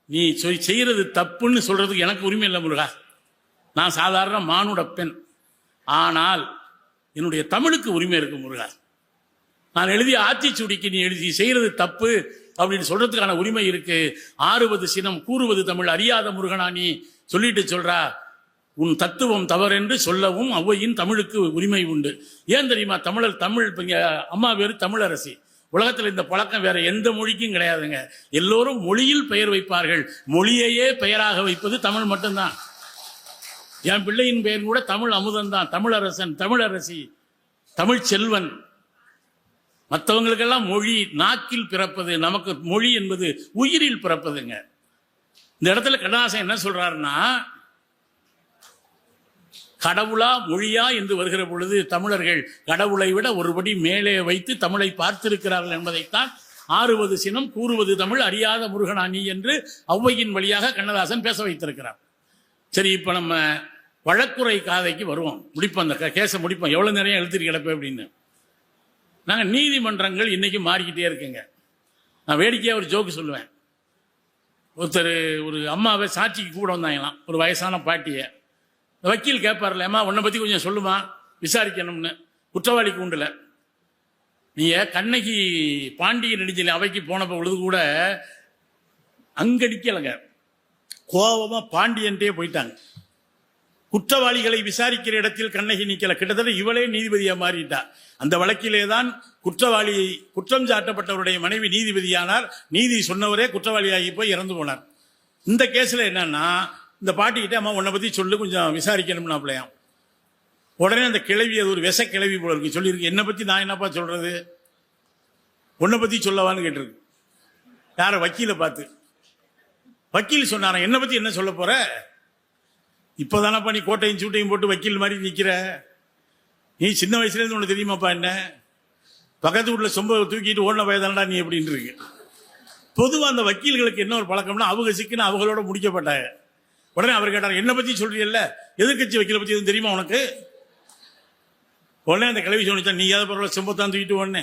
நீ செய்யறது தப்புன்னு சொல்றதுக்கு எனக்கு உரிமை இல்லை முருகா. நான் சாதாரண மானுட பெண், ஆனால் என்னுடைய தமிழுக்கு உரிமை இருக்கு முருகா. நான் எழுதிய ஆத்திச்சூடிக்கு நீ எழுதி செய்யறது தப்பு அப்படின்னு சொல்றதுக்கான உரிமை இருக்கு. ஆறுவது சினம் கூறுவது தமிழ் அறியாத முருகனா நீ சொல்லிட்டு சொல்றா, உன் தத்துவம் தவறென்று சொல்லவும் ஔவையின் தமிழுக்கு உரிமை உண்டு. ஏன் தெரியுமா? தமிழ் அம்மா பேரு தமிழரசி. உலகத்தில் இந்த பழக்கம் வேற எந்த மொழிக்கும் கிடையாதுங்க. எல்லோரும் மொழியில் பெயர் வைப்பார்கள், மொழியையே பெயராக வைப்பது தமிழ் மட்டும்தான். என் பிள்ளையின் பெயர் கூட தமிழ் அமுதன் தான், தமிழரசன், தமிழரசி, தமிழ் செல்வன். மற்றவங்களுக்கெல்லாம் மொழி நாக்கில் பிறப்பது, நமக்கு மொழி என்பது உயிரில் பிறப்பதுங்க. இந்த இடத்துல கண்ணதாசன் என்ன சொல்றாருன்னா, கடவுளா மொழியா என்று வருகிற பொழுது தமிழர்கள் கடவுளை விட ஒருபடி மேலே வைத்து தமிழை பார்த்திருக்கிறார்கள் என்பதைத்தான் ஆறுவது சினம் கூறுவது தமிழ் அறியாத முருகனா நீ என்று ஔவையின் வழியாக கண்ணதாசன் பேச வைத்திருக்கிறார். சரி, இப்ப நம்ம வழக்குரை காதைக்கு வருவோம், முடிப்போம், அந்த கேஸை முடிப்போம். எவ்வளவு நேரம் எழுதிட்டு கிடப்பேன் அப்படின்னு. நாங்கள் நீதிமன்றங்கள் இன்னைக்கு மாறிக்கிட்டே இருக்குங்க. நான் வேடிக்கையாக ஒரு ஜோக்கு சொல்லுவேன். ஒருத்தர் ஒரு அம்மாவை சாட்சிக்கு கூட வந்தாங்களாம், ஒரு வயசான பாட்டியை. வக்கீல் கேட்பார்ல, அம்மா உன்னை பற்றி கொஞ்சம் சொல்லுமா, விசாரிக்கணும்னு. குற்றவாளிக்கு உண்டுல. நீங்கள் கண்ணகி பாண்டிய நெடுஞ்செழியன் அவைக்கு போனப்போ பொழுது கூட அங்கடிக்கலைங்க, கோபமாக பாண்டியன்ட்டே போயிட்டாங்க. குற்றவாளிகளை விசாரிக்கிற இடத்தில் கண்ணகி நிக்கல. கிட்டத்தட்ட இவளே நீதிபதியா மாறிட்டா. அந்த வழக்கிலே தான் குற்றவாளி, குற்றம் சாட்டப்பட்டவருடைய மனைவி நீதிபதியானார். நீதி சொன்னவரே குற்றவாளியாகி போய் இறந்து போனார். இந்த கேஸ்ல என்னன்னா, இந்த பாட்டிக்கிட்ட அம்மா உன்னை பத்தி சொல்லு, கொஞ்சம் விசாரிக்கணும்னா பிள்ளையாம். உடனே அந்த கிளவி, அது ஒரு விச கிளவி போல இருக்கு, சொல்லியிருக்கு, என்னை பத்தி நான் என்னப்பா சொல்றது, உன்னை பத்தி சொல்லவான்னு கேட்டிருக்கு. யார? வக்கீலை பார்த்து. வக்கீல் சொன்னார, என்னை பத்தி என்ன சொல்ல போற, இப்பதானப்பா நீ கோட்டையும் சூட்டையும் போட்டு வக்கீல் மாதிரி நிக்கிற, நீ சின்ன வயசுல இருந்து உனக்கு தெரியுமாப்பா என்ன, பக்கத்து வீட்டுல சொம்ப தூக்கிட்டு ஓடின வயதானடா நீ அப்படின்னு இருக்கு. பொதுவா அந்த வக்கீல்களுக்கு என்ன ஒரு பழக்கம்னா, அவங்க சிக்கினா அவங்களோட முடிக்கப்பட்டாங்க. உடனே அவர் கேட்டார், என்ன பத்தி சொல்றீல்ல, எதிர்கட்சி வக்கீலை பத்தி எதுவும் தெரியுமா உனக்கு? உடனே அந்த கிளவி சொன்னிச்சா, நீ ஏதாவது பரவாயில்ல செம்பத்தான் தூக்கிட்டு ஓடனே.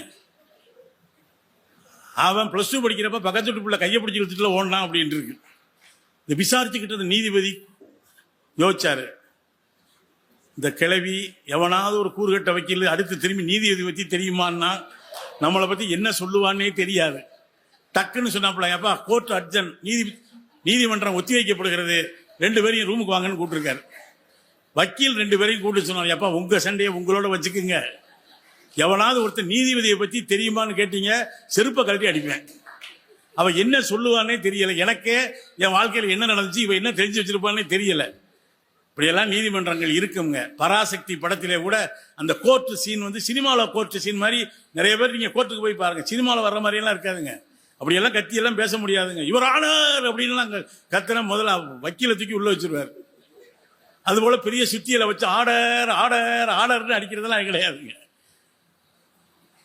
அவன் பிளஸ் 2 படிக்கிறப்ப பக்கத்து வீட்டு பிள்ளை கையை பிடிச்சி இழுத்துட்டு ஓடலாம் அப்படின்னு இருக்கு. இந்த விசாரிச்சுக்கிட்டு நீதிபதி யோசிச்சாரு, இந்த கிளவி எவனாவது ஒரு கூறுகட்ட வக்கீல் அடுத்து திரும்பி நீதிபதி பத்தி தெரியுமான்னா நம்மளை பத்தி என்ன சொல்லுவான்னே தெரியாது. டக்குன்னு சொன்னாப்ல, அப்பா கோர்ட் அர்ஜென்ட், நீதிமன்றம் ஒத்தி வைக்கப்படுகிறது, 2 பேரையும் ரூமுக்கு வாங்கன்னு கூப்பிட்டுருக்காரு. வக்கீல் 2 பேரையும் கூப்பிட்டு சொன்னாங்க, அப்பா உங்க சண்டையை உங்களோட வச்சுக்குங்க, எவனாவது ஒருத்தர் நீதிபதியை பத்தி தெரியுமான்னு கேட்டீங்க, செருப்பை கழட்டி அடிப்பேன். அவ என்ன சொல்லுவானே தெரியல, எனக்கே என் வாழ்க்கையில் என்ன நடந்துச்சு, இவ என்ன தெரிஞ்சு வச்சிருப்பானே தெரியல. இப்படியெல்லாம் நீதிமன்றங்கள் இருக்குங்க. பராசக்தி படத்திலே கூட அந்த கோர்ட் சீன் சினிமாவில் கோர்ட் சீன் மாதிரி நிறைய பேர் நீங்க கோர்ட்டுக்கு போய் பாருங்க, சினிமாவில் வர்ற மாதிரி எல்லாம் இருக்காதுங்க. அப்படியெல்லாம் கத்தியெல்லாம் பேச முடியாதுங்க. இவர் ஆனர் அப்படின்னு கத்தின முதல்ல வக்கீல தூக்கி உள்ள வச்சிருவார். அதுபோல பெரிய சுத்தியில வச்சு ஆர்டர் ஆர்டர் ஆர்டர்னு அடிக்கிறதெல்லாம் கிடையாதுங்க.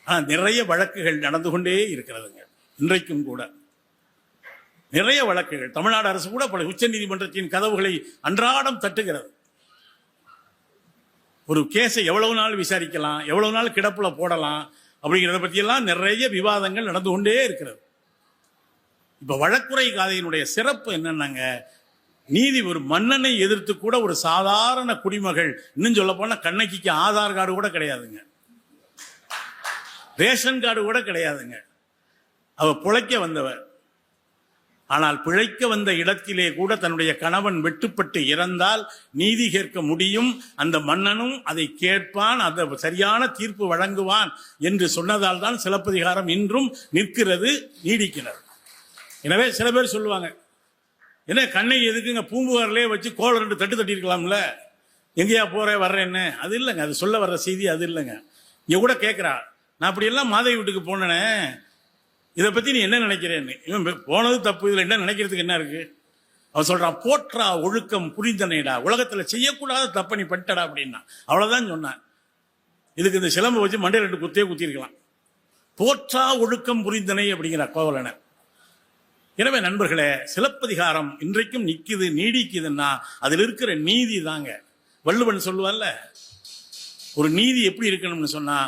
ஆனா நிறைய வழக்குகள் நடந்து கொண்டே இருக்கிறதுங்க. இன்றைக்கும் கூட நிறைய வழக்குகள். தமிழ்நாடு அரசு கூட பல உச்ச நீதிமன்றத்தின் கதவுகளை அன்றாடம் தட்டுகிறது. ஒரு கேஸை எவ்வளவு நாள் விசாரிக்கலாம், எவ்வளவு நாள் கிடப்புல போடலாம் அப்படிங்கிறத பற்றியெல்லாம் நிறைய விவாதங்கள் நடந்து கொண்டே இருக்கிறது. இப்ப வழக்குரை காதையினுடைய சிறப்பு என்னன்னாங்க, நீதி ஒரு மன்னனை எதிர்த்து கூட ஒரு சாதாரண குடிமகள், இன்னும் சொல்ல போனா கண்ணகிக்கு ஆதார் கார்டு கூட கிடையாதுங்க, ரேஷன் கார்டு கூட கிடையாதுங்க. அவ பிழைக்க வந்தவர். ஆனால் பிழைக்க வந்த இடத்திலே கூட தன்னுடைய கணவன் வெட்டுப்பட்டு இறந்தால் நீதி கேட்க முடியும், அந்த மன்னனும் அதை கேட்பான், அந்த சரியான தீர்ப்பு வழங்குவான் என்று சொன்னதால் தான் சிலப்பதிகாரம் இன்றும் நிற்கிறது, நீடிக்கிறது. எனவே சில பேர் சொல்லுவாங்க, என்ன கண்ணகி எதுக்குங்க பூம்புகாரிலே வச்சு கோல 2 தட்டு தட்டி இருக்கலாம்ல, எங்கேயா போற வர்றேன்னு அது இல்லைங்க, அது சொல்ல வர்ற செய்தி அது இல்லைங்க. இங்க கூட கேட்கிறா, நான் அப்படி எல்லாம் மாதவி வீட்டுக்கு போனேனே, இதை பத்தி நீ என்ன நினைக்கிறேன்னு. இவன் போனது தப்பு, இதுல என்ன நினைக்கிறதுக்கு என்ன இருக்கு? அவன் சொல்றான், போற்றா ஒழுக்கம் புரிந்தனைடா, உலகத்துல செய்யக்கூடாத தப்ப நீ பண்ணிட்டடா அப்படின்னா. அவ்வளவுதான் சொன்னான். இதுக்கு இந்த சிலம்பு வச்சு மண்டையில் 2 குத்தே குத்திருக்கலாம். போற்றா ஒழுக்கம் புரிந்தனை அப்படிங்கிற கோவலனர். எனவே நண்பர்களே, சிலப்பதிகாரம் இன்றைக்கும் நிக்குது, நீடிக்குதுன்னா அதில் இருக்கிற நீதி தாங்க. வள்ளுவன் சொல்லுவான்ல, ஒரு நீதி எப்படி இருக்கணும்னு சொன்னா,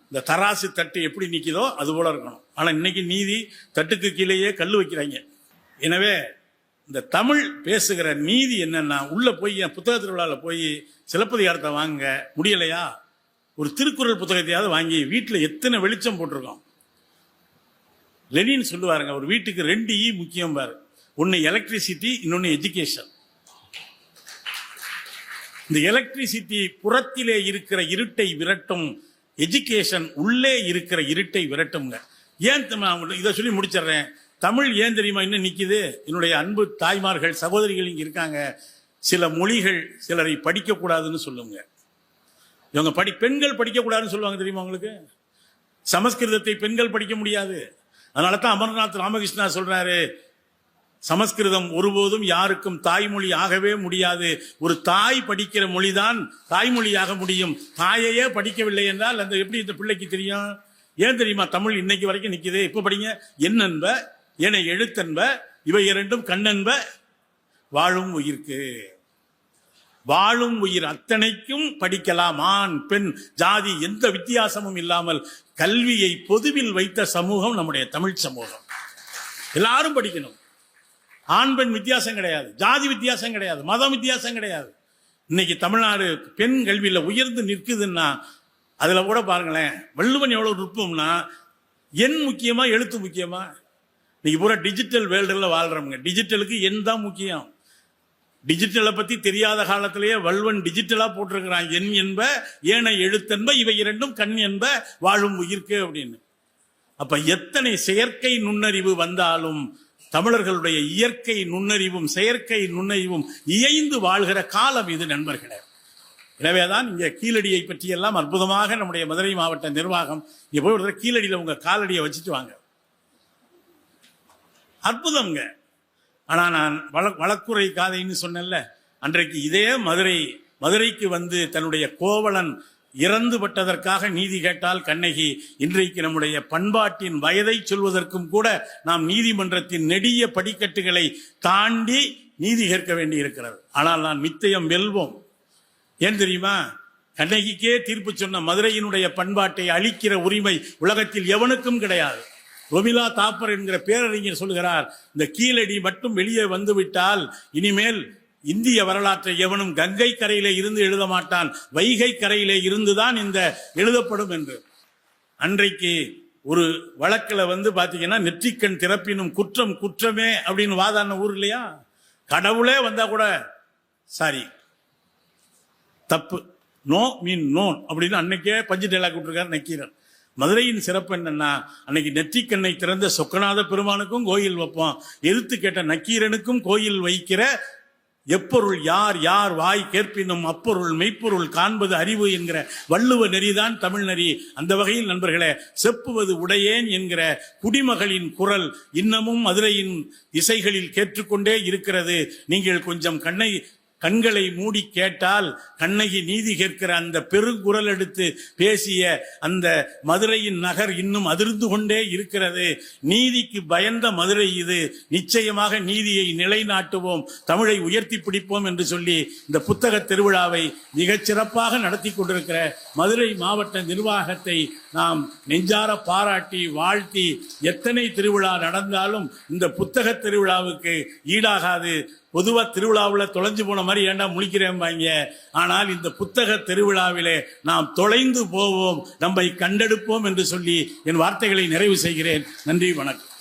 இந்த தராசு தட்டு எப்படி நிக்குதோ அது போல இருக்கணும். ஆனா இன்னைக்கு நீதி தட்டுக்கு கீழேயே கல் வைக்கிறாங்க. எனவே இந்த தமிழ் பேசுகிற நீதி என்னன்னா, உள்ள போய் என் புத்தக திருவிழாவில் போய் சிலப்பதிகாரத்தை வாங்க முடியலையா, ஒரு திருக்குறள் புத்தகத்தையாவது வாங்கி வீட்டில் எத்தனை வெளிச்சம் போட்டிருக்கோம். லெனின் சொல்லுவாருங்க, ஒரு வீட்டுக்கு 2 ஈ முக்கியம் பாரு, ஒன்னு எலக்ட்ரிசிட்டி, இன்னொன்னு எஜுகேஷன். இந்த எலக்ட்ரிசிட்டி புறத்திலே இருக்கிற இருட்டை விரட்டும், எஜுகேஷன் உள்ளே இருக்கிற இருட்டை விரட்டுங்க. ஏன் இதை சொல்லி முடிச்சிடுறேன். தமிழ் ஏன் தெரியுமா இன்னும் நிக்குது? என்னுடைய அன்பு தாய்மார்கள் சகோதரிகள் இங்க இருக்காங்க. சில மொழிகள் சிலரை படிக்க கூடாதுன்னு சொல்லுங்க. இவங்க பெண்கள் படிக்க கூடாதுன்னு சொல்லுவாங்க தெரியுமா உங்களுக்கு? சமஸ்கிருதத்தை பெண்கள் படிக்க முடியாது. அதனால தான் அமர்நாத் ராமகிருஷ்ணா சொல்றாரு, சமஸ்கிருதம் ஒருபோதும் யாருக்கும் தாய்மொழி ஆகவே முடியாது. ஒரு தாய் படிக்கிற மொழிதான் தாய்மொழியாக முடியும். தாயையே படிக்கவில்லை என்றால் அந்த எப்படி இந்த பிள்ளைக்கு தெரியும்? ஏன் தெரியுமா தமிழ் இன்னைக்கு வரைக்கும் நிக்குது? இப்ப படிங்க. என்னென்ப என எழுத்தென்ப இவை 2ம் கண்ணென்ப வாழும் உயிர்க்கு. வாழும் உயிர் அத்தனைக்கும் படிக்கலாம். ஆண் பெண் ஜாதி எந்த வித்தியாசமும் இல்லாமல் கல்வியை பொதுவில் வைத்த சமூகம் நம்முடைய தமிழ் சமூகம். எல்லாரும் படிக்கணும். ஆண் பெண் வித்தியாசம் கிடையாது, ஜாதி வித்தியாசம் கிடையாது, மதம் வித்தியாசம் கிடையாது. இன்னைக்கு தமிழ்நாடு பெண் கல்வியில உயர்ந்து நிற்குதுன்னா அதுல கூட பாருங்களேன், வள்ளுவன் எவ்வளவு நுட்பம்னா, எண் முக்கியமா எழுத்து முக்கியமா? இன்னைக்கு பூரா டிஜிட்டல் வேர்ல்டுல வாழ்றவங்க, டிஜிட்டலுக்கு எண் தான் முக்கியம். டிஜிட்டலை பத்தி தெரியாத காலத்திலேயே வள்ளுவன் டிஜிட்டலா போட்டிருக்கிறான், எண் என்ப ஏனை எழுத்தென்ப இவை 2ம் கண் என்ப வாழும் உயிர்க்கு அப்படின்னு. அப்ப எத்தனை செயற்கை நுண்ணறிவு வந்தாலும் தமிழர்களுடைய இயற்கை நுண்ணறிவும் செயற்கை நுண்ணறிவும் இயைந்து வாழ்கிற காலம் இது நண்பர்களே. எனவேதான் இங்க கீழடியை பற்றி எல்லாம் அற்புதமாக நம்முடைய மதுரை மாவட்ட நிர்வாகம், இங்க போய் ஒரு கீழடியில உங்க காலடியை வச்சுட்டு வாங்க, அற்புதம்ங்க. ஆனா நான் வழக்குரை காதைன்னு சொன்னேன்ல, அன்றைக்கு இதே மதுரைக்கு வந்து தன்னுடைய கோவலன் இறந்துபட்டதற்காக நீதி கேட்டால் கண்ணகி, இன்றைக்கு நம்முடைய பண்பாட்டின் வயதை சொல்வதற்கும் கூட நாம் நீதிமன்றத்தின் நெடிய படிக்கட்டுகளை தாண்டி நீதி கேட்க வேண்டி இருக்கிறது. ஆனால் நான் நிச்சயம் வெல்வோம். ஏன் தெரியுமா? கண்ணகிக்கே தீர்ப்பு சொன்ன மதுரையினுடைய பண்பாட்டை அழிக்கிற உரிமை உலகத்தில் எவனுக்கும் கிடையாது. ரொமிலா தாப்பர் என்கிற பேரறிஞர் சொல்கிறார், இந்த கீழடி மட்டும் வெளியே வந்துவிட்டால் இனிமேல் இந்திய வரலாற்றை எவனும் கங்கை கரையிலே இருந்து எழுத மாட்டான், வைகை கரையிலே இருந்துதான் இந்த எழுதப்படும் என்று. அன்றைக்கு ஒரு வழக்கில் வந்து பாத்தீங்கன்னா, நெற்றிக்கண் திறப்பினும் குற்றம் குற்றமே அப்படின்னு வாதாடின ஊர் இல்லையா? கடவுளே வந்தா கூட சாரி தப்பு, நோ மீன் நோன் அப்படின்னு அன்னைக்கே பஞ்சு டைலாக் விட்டுருக்காரு நக்கீரன். மதுரையின் சிறப்பு என்னன்னா, அன்னைக்கு நெற்றிக்கண்ணை திறந்த சொக்கநாத பெருமானுக்கும் கோயில் வைப்போம், எதிர்த்து கேட்ட நக்கீரனுக்கும் கோயில் வைக்கிற எப்பொருள் யார் யார் வாய் கேட்பினும் அப்பொருள் மெய்ப்பொருள் காண்பது அறிவு என்கிற வள்ளுவ நெறிதான் தமிழ் நெறி. அந்த வகையில் நண்பர்களே, செப்புவது உடையேன் என்கிற குடிமகளின் குரல் இன்னமும் மதுரையின் இசைகளில் கேட்டுக்கொண்டே இருக்கிறது. நீங்கள் கொஞ்சம் கண்களை மூடி கேட்டால் கண்ணகி நீதி கேட்கிற அந்த பெருங்குரல் எடுத்து பேசிய அந்த மதுரையின் நகர் இன்னும் அதிர்ந்து கொண்டே இருக்கிறது. நீதிக்கு பயந்த மதுரை இது. நிச்சயமாக நீதியை நிலைநாட்டுவோம், தமிழை உயர்த்தி பிடிப்போம் என்று சொல்லி இந்த புத்தக திருவிழாவை மிகச் சிறப்பாக நடத்தி கொண்டிருக்கிற மதுரை மாவட்ட நிர்வாகத்தை நாம் நெஞ்சார பாராட்டி வாழ்த்தி, எத்தனை திருவிழா நடந்தாலும் இந்த புத்தக திருவிழாவுக்கு ஈடாகாது. பொதுவா திருவிழாவில் தொலைஞ்சு போன மாதிரி ஏண்டா முழிக்கிறேன்பாங்க. ஆனால் இந்த புத்தக திருவிழாவிலே நாம் தொலைந்து போவோம், நம்மை கண்டெடுப்போம் என்று சொல்லி என் வார்த்தைகளை நிறைவு செய்கிறேன். நன்றி, வணக்கம்.